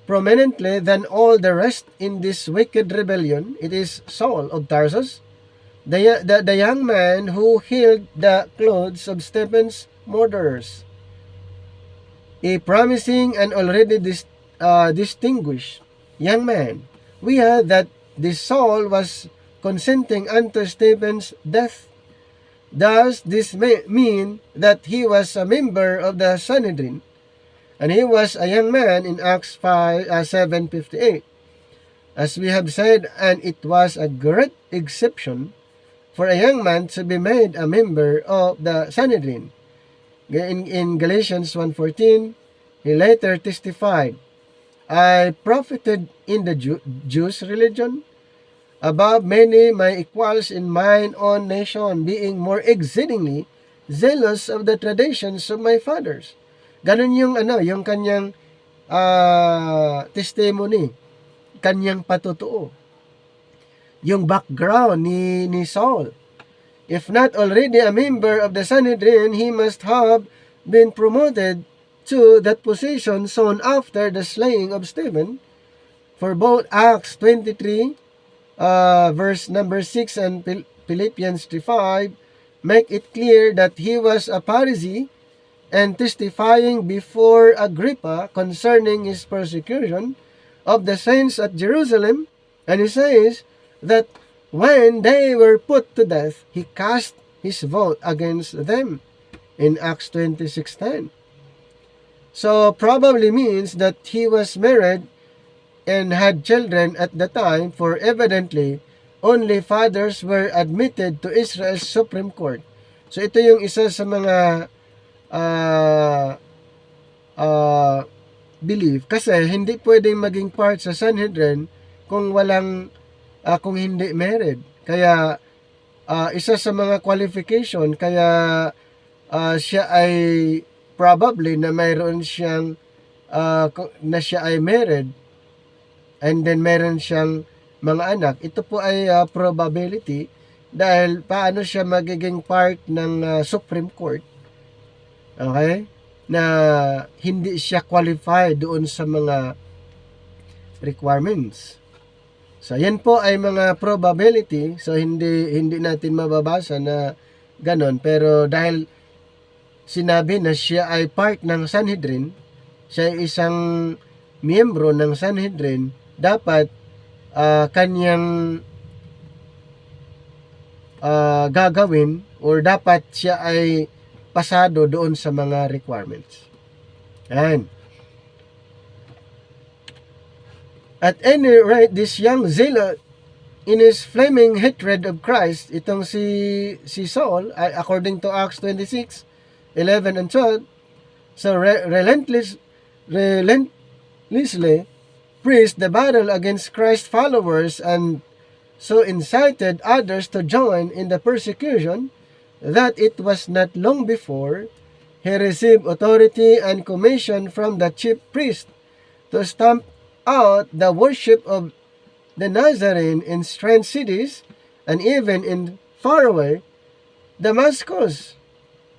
prominently than all the rest in this wicked rebellion. It is Saul of Tarsus, the young man who healed the clothes of Stephen's murderers, a promising and already distinguished young man. We heard that this Saul was consenting unto Stephen's death. Does this mean that he was a member of the Sanhedrin? And he was a young man in Acts 7:58. As we have said, and it was a great exception for a young man to be made a member of the Sanhedrin. In Galatians 1:14, he later testified, I profited in the Jews' religion above many my equals in mine own nation, being more exceedingly zealous of the traditions of my fathers. Ganun yung yung kanyang testimony, kanyang patutuo. Yung background ni Saul. If not already a member of the Sanhedrin, he must have been promoted to that position soon after the slaying of Stephen. For both Acts 23, verse number 6 and Philippians 3:5 make it clear that he was a Pharisee and testifying before Agrippa concerning his persecution of the saints at Jerusalem. And he says that when they were put to death, he cast his vote against them in Acts 26:10. So probably means that he was married and had children at the time, for evidently only fathers were admitted to Israel's Supreme Court. So ito yung isa sa mga belief, kasi hindi pwedeng maging part sa Sanhedrin kung walang kung hindi married. Kaya isa sa mga qualification kaya siya ay probably na mayroon siyang na siya ay married and then meron siyang mga anak. Ito po ay probability dahil paano siya magiging part ng Supreme Court. Okay? Na hindi siya qualified doon sa mga requirements. So, yan po ay mga probability. So, hindi natin mababasa na ganon. Pero dahil sinabi na siya ay part ng Sanhedrin, siya ay isang miyembro ng Sanhedrin, dapat kanyang gagawin or dapat siya ay pasado doon sa mga requirements. Yan. At any rate, this young zealot in his flaming hatred of Christ, itong si Saul, according to Acts 26:11 and 12, so relentlessly preached the battle against Christ's followers and so incited others to join in the persecution, that it was not long before he he received authority and commission from the chief priest to stamp out the worship of the Nazarene in strange cities and even in faraway Damascus.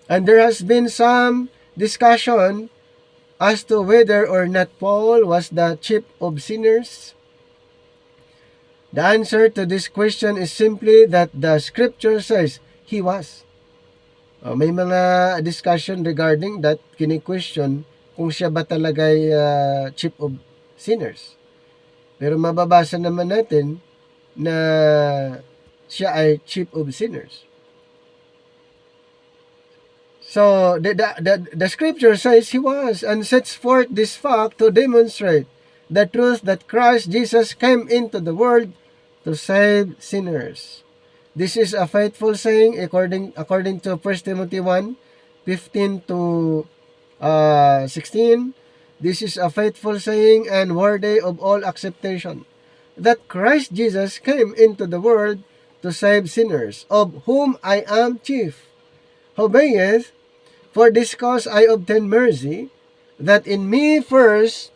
And there has been some discussion as to whether or not Paul was the chief of sinners. The answer to this question is simply that the scripture says he was. May mga discussion regarding that, kini-question kung siya ba talaga ay chief of sinners. Pero mababasa naman natin na siya ay chief of sinners. So, the scripture says he was, and sets forth this fact to demonstrate the truth that Christ Jesus came into the world to save sinners. This is a faithful saying according to 1 Timothy 1:15 to 16. This is a faithful saying and worthy of all acceptation, that Christ Jesus came into the world to save sinners, of whom I am chief. Howbeit, for this cause I obtain mercy, that in me first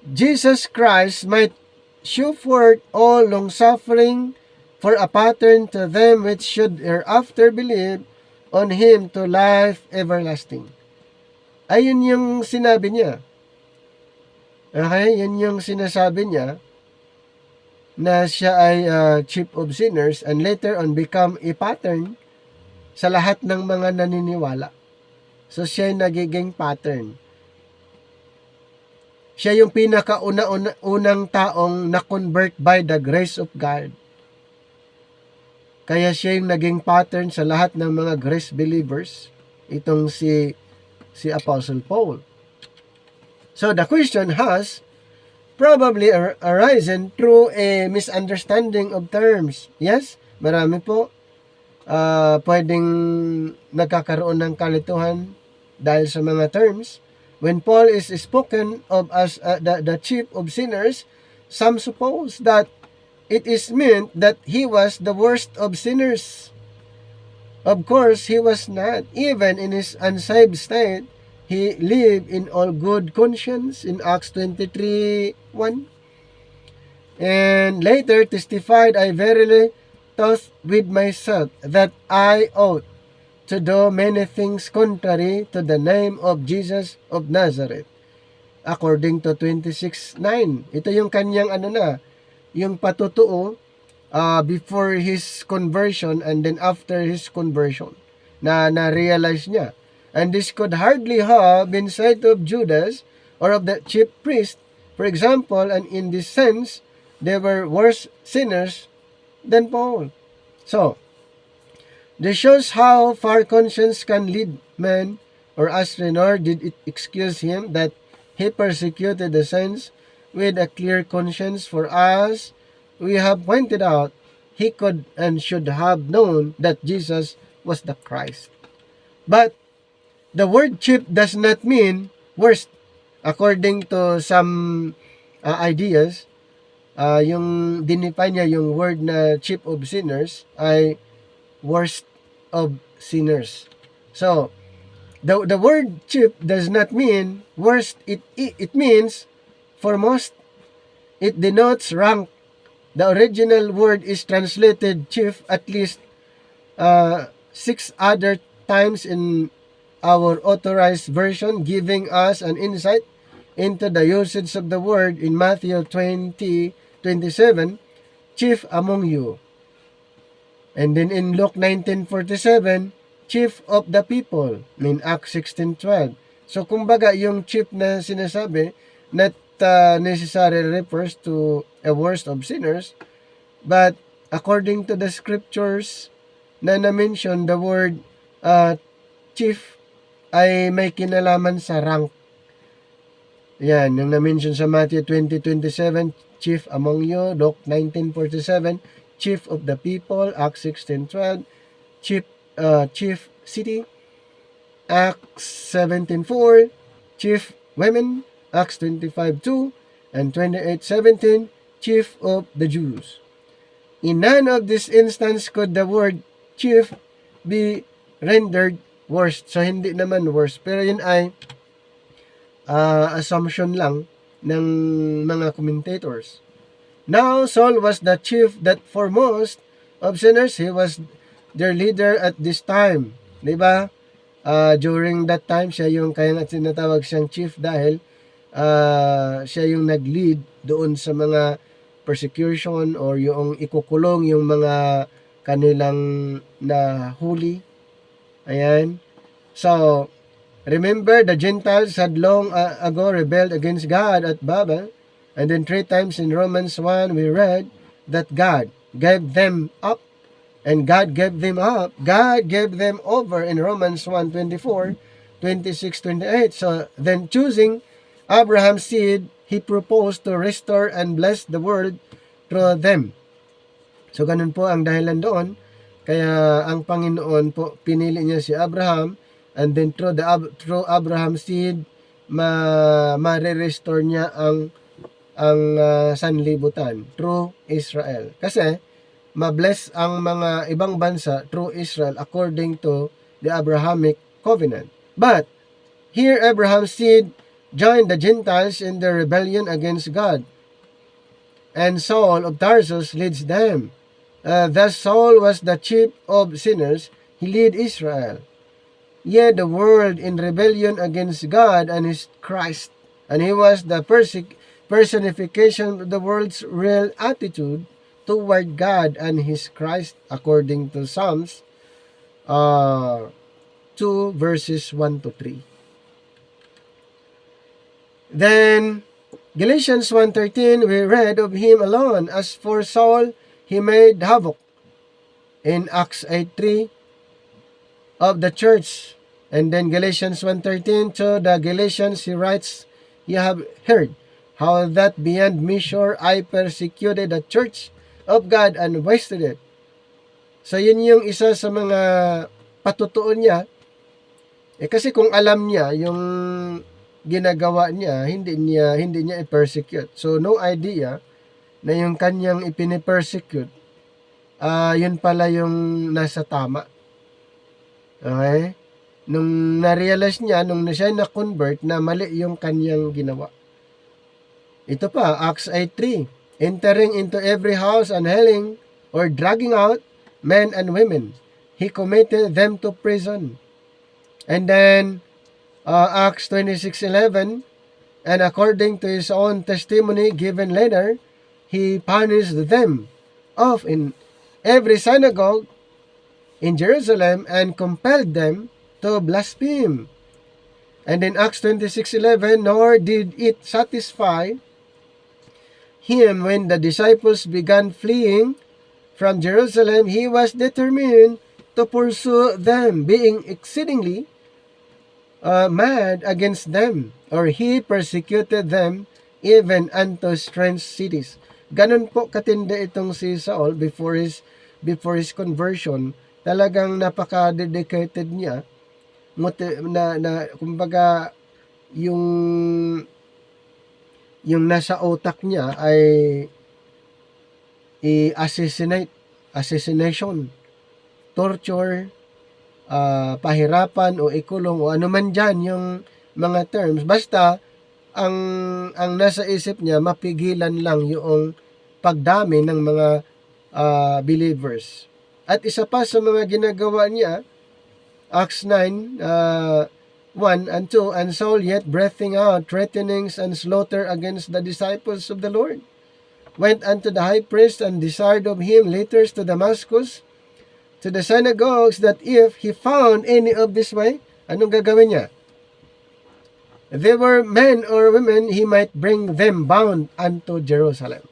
Jesus Christ might shew forth all long-suffering for a pattern to them which should hereafter believe on Him to life everlasting. Ayun yung sinabi niya. Okay, yun yung sinasabi niya na siya ay chief of sinners and later on become a pattern sa lahat ng mga naniniwala. So siya ay nagiging pattern. Siya yung pinakaunang taong na-convert by the grace of God. Kaya siya yung naging pattern sa lahat ng mga grace believers. Itong si Apostle Paul. So the question has probably arisen through a misunderstanding of terms. Yes, marami po pwedeng nagkakaroon ng kalituhan dahil sa mga terms. When Paul is spoken of as the chief of sinners, some suppose that it is meant that he was the worst of sinners. Of course, he was not. Even in his unsaved state, he lived in all good conscience in Acts 23:1. And later testified, I verily thought with myself that I ought to do many things contrary to the name of Jesus of Nazareth. According to 26:9. Ito yung kanyang yung patutuo before his conversion and then after his conversion na na-realize niya. And this could hardly have been said of Judas or of the chief priest, for example, and in this sense, they were worse sinners than Paul. So, this shows how far conscience can lead men, or as Renor did it excuse him that he persecuted the saints with a clear conscience. For us, we have pointed out, he could and should have known that Jesus was the Christ. But the word chief does not mean worst. According to some ideas, yung dinefine niya yung word na chief of sinners ay worst of sinners. So, the word chief does not mean worst. It means foremost. It denotes rank. The original word is translated chief at least 6 other times in our authorized version, giving us an insight into the usage of the word in Matthew 20:27, chief among you. And then in Luke 19:47, chief of the people, in Acts 16:12. So kumbaga yung chief na sinasabi, not necessarily refers to a worst of sinners, but according to the scriptures na na-mention, the word chief ay may kinalaman sa rank. Yan, yung na-mention sa Matthew 20:27, chief among you. Luke 19:47, chief of the people. Acts 16:12, chief city. Acts 17:4, chief women. Acts 25:2 and 28:17, chief of the Jews. In none of this instance could the word chief be rendered worst. So, hindi naman worst. Pero yun ay assumption lang ng mga commentators. Now, Saul was the chief that foremost of sinners. He was their leader at this time. Diba? During that time, siya yung kaya nga sinatawag siyang chief dahil siya yung nag-lead doon sa mga persecution or yung ikukulong yung mga kanilang nahuli. Ayan. So, remember, the Gentiles had long ago rebelled against God at Babel. And then 3 times in Romans 1, we read that God gave them up. And God gave them up. God gave them over in Romans 1:24, 26, 28. So, then choosing Abraham's seed, He proposed to restore and bless the world through them. So, ganun po ang dahilan doon. Kaya ang Panginoon po, pinili niya si Abraham. And then through Abraham's seed, ma-restore niya ang sanlibutan through Israel. Kasi mabless ang mga ibang bansa through Israel according to the Abrahamic covenant. But here Abraham's seed joined the Gentiles in their rebellion against God. And Saul of Tarsus leads them. Thus Saul was the chief of sinners. He led Israel. Yet the world in rebellion against God and His Christ. And he was the personification of the world's real attitude toward God and His Christ according to Psalms 2 verses 1 to 3. Then Galatians 1:13, we read of him alone. As for Saul, he made havoc. In Acts 8:3 of the church. And then Galatians 1:13, to the Galatians he writes, "You have heard how that beyond measure I persecuted the church of God and wasted it." So yun yung isa sa mga patutuon niya. Kasi kung alam niya yung ginagawa niya, hindi niya i-persecute. So no idea na yung kanyang ipini-persecute, yun pala yung nasa tama. Okay? Nung na-realize niya, nung siya na-convert, na mali yung kanyang ginawa. Ito pa, Acts 8:3. Entering into every house and hailing or dragging out men and women, he committed them to prison. And then, Acts 26:11, and according to his own testimony given later, he punished them off in every synagogue in Jerusalem and compelled them to blaspheme. And in Acts 26:11, nor did it satisfy him when the disciples began fleeing from Jerusalem. He was determined to pursue them, being exceedingly mad against them, or he persecuted them even unto strange cities. Ganun po katindi itong si Saul before his conversion. Talagang napaka-dedicated niya. Kumbaga, yung nasa utak niya ay assassination, torture, pahirapan o ikulong o ano man dyan yung mga terms. Basta, ang nasa isip niya, mapigilan lang yung pagdami ng mga believers. At isa pa sa mga ginagawa niya, Acts 9, 1 and 2, and Saul yet breathing out threatenings and slaughter against the disciples of the Lord, went unto the high priest and desired of him letters to Damascus, to the synagogues, that if he found any of this way, anong gagawin niya? They were men or women, he might bring them bound unto Jerusalem.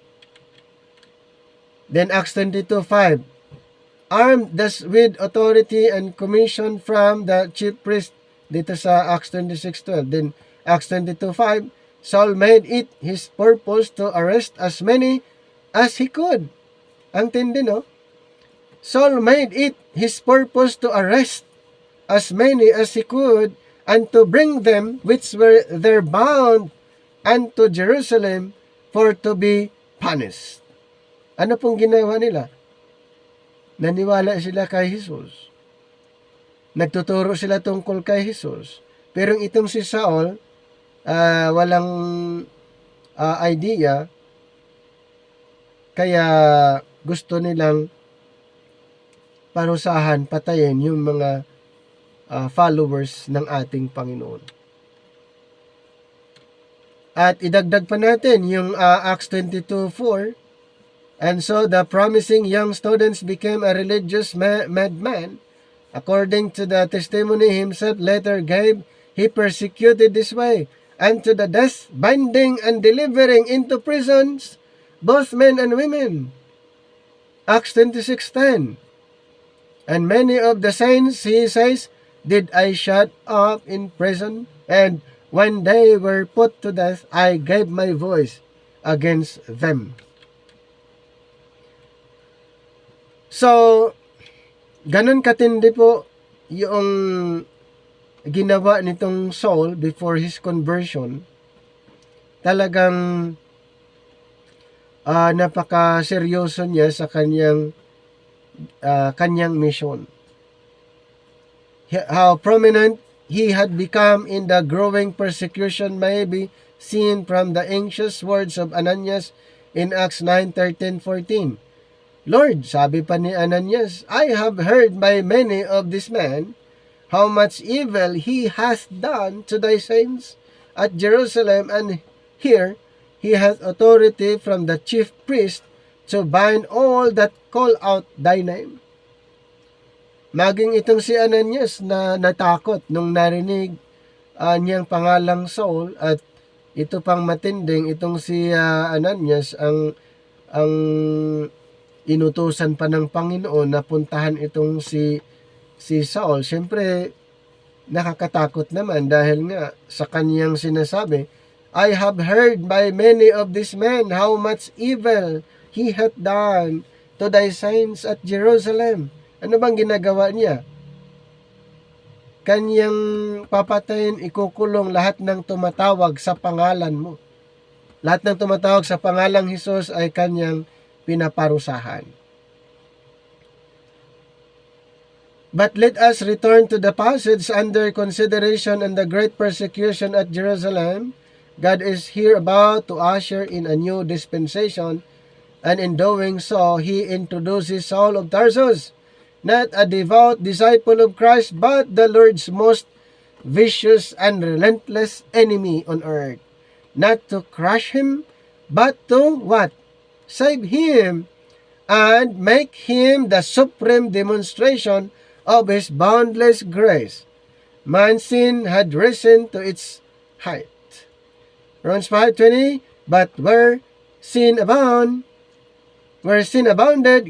Then Acts 22:5, armed thus with authority and commission from the chief priest, dito sa Acts 26:12. Then Acts 22:5, Saul made it his purpose to arrest as many as he could. Ang tindi, no? Saul made it his purpose to arrest as many as he could, and to bring them which were there bound unto Jerusalem for to be punished. Ano pong ginawa nila? Naniwala sila kay Jesus. nagtuturo sila tungkol kay Jesus. Pero itong si Saul, walang idea, kaya gusto nilang parusahan, patayin yung mga followers ng ating Panginoon. At idagdag pa natin yung Acts 22:4. And so the promising young students became a religious madman. According to the testimony himself later gave, he persecuted this way, and to the death, binding and delivering into prisons both men and women. Acts 26:10. And many of the saints, he says, did I shut up in prison, and when they were put to death, I gave my voice against them. So, ganun katindi po yung ginawa nitong Saul before his conversion. Talagang napaka-seryoso niya sa kanyang mission. How prominent he had become in the growing persecution may be seen from the anxious words of Ananias in Acts 9:13-14. Lord, sabi pa ni Ananias, I have heard by many of this man how much evil he hath done to thy saints at Jerusalem, and here he hath authority from the chief priest to bind all that call out thy name. Maging itong si Ananias na natakot nung narinig niyang pangalang Saul, at ito pang matinding, itong si Ananias ang inutusan pa ng Panginoon na puntahan itong si Saul. Siyempre, nakakatakot naman dahil nga sa kanyang sinasabi, I have heard by many of these men how much evil he hath done to thy saints at Jerusalem. Ano bang ginagawa niya? Kanyang papatayin, ikukulong lahat ng tumatawag sa pangalan mo. Lahat ng tumatawag sa pangalang Jesus ay kanyang pinaparusahan. But let us return to the passage under consideration and the great persecution at Jerusalem. God is here about to usher in a new dispensation, and in doing so, He introduces Saul of Tarsus, not a devout disciple of Christ, but the Lord's most vicious and relentless enemy on earth. Not to crush him, but to what? Save him, and make him the supreme demonstration of His boundless grace. Man's sin had risen to its height. Romans 5:20, but where sin abounded,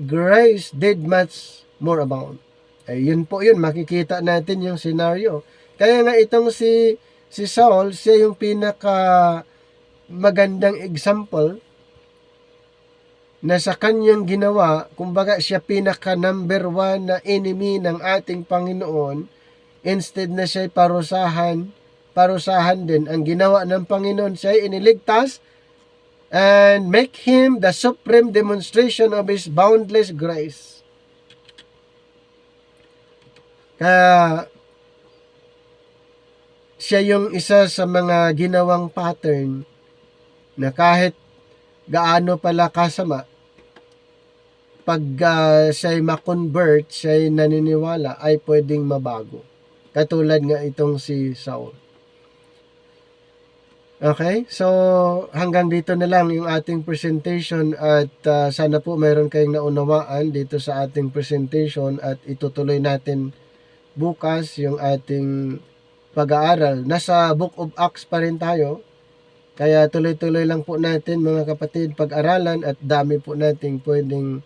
grace did much more abound. Yun po yun, makikita natin yung scenario. Kaya nga itong si Saul, siya yung pinaka magandang example na sa kanyang ginawa, kumbaga siya pinaka number 1 na enemy ng ating Panginoon. Instead na siya parusahan din, ang ginawa ng Panginoon, siya iniligtas and make him the supreme demonstration of His boundless grace. Kaya siya yung isa sa mga ginawang pattern na kahit gaano pala kasama, pag siya'y makonvert, siya'y naniniwala, ay pwedeng mabago. Katulad nga itong si Saul. Okay, so hanggang dito na lang yung ating presentation, at sana po mayroon kayong naunawaan dito sa ating presentation, at itutuloy natin bukas yung ating pag-aaral. Nasa Book of Acts pa rin tayo, kaya tuloy-tuloy lang po natin mga kapatid pag-aralan, at dami po nating pwedeng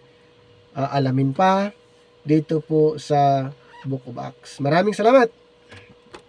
alamin pa dito po sa Book of Acts. Maraming salamat!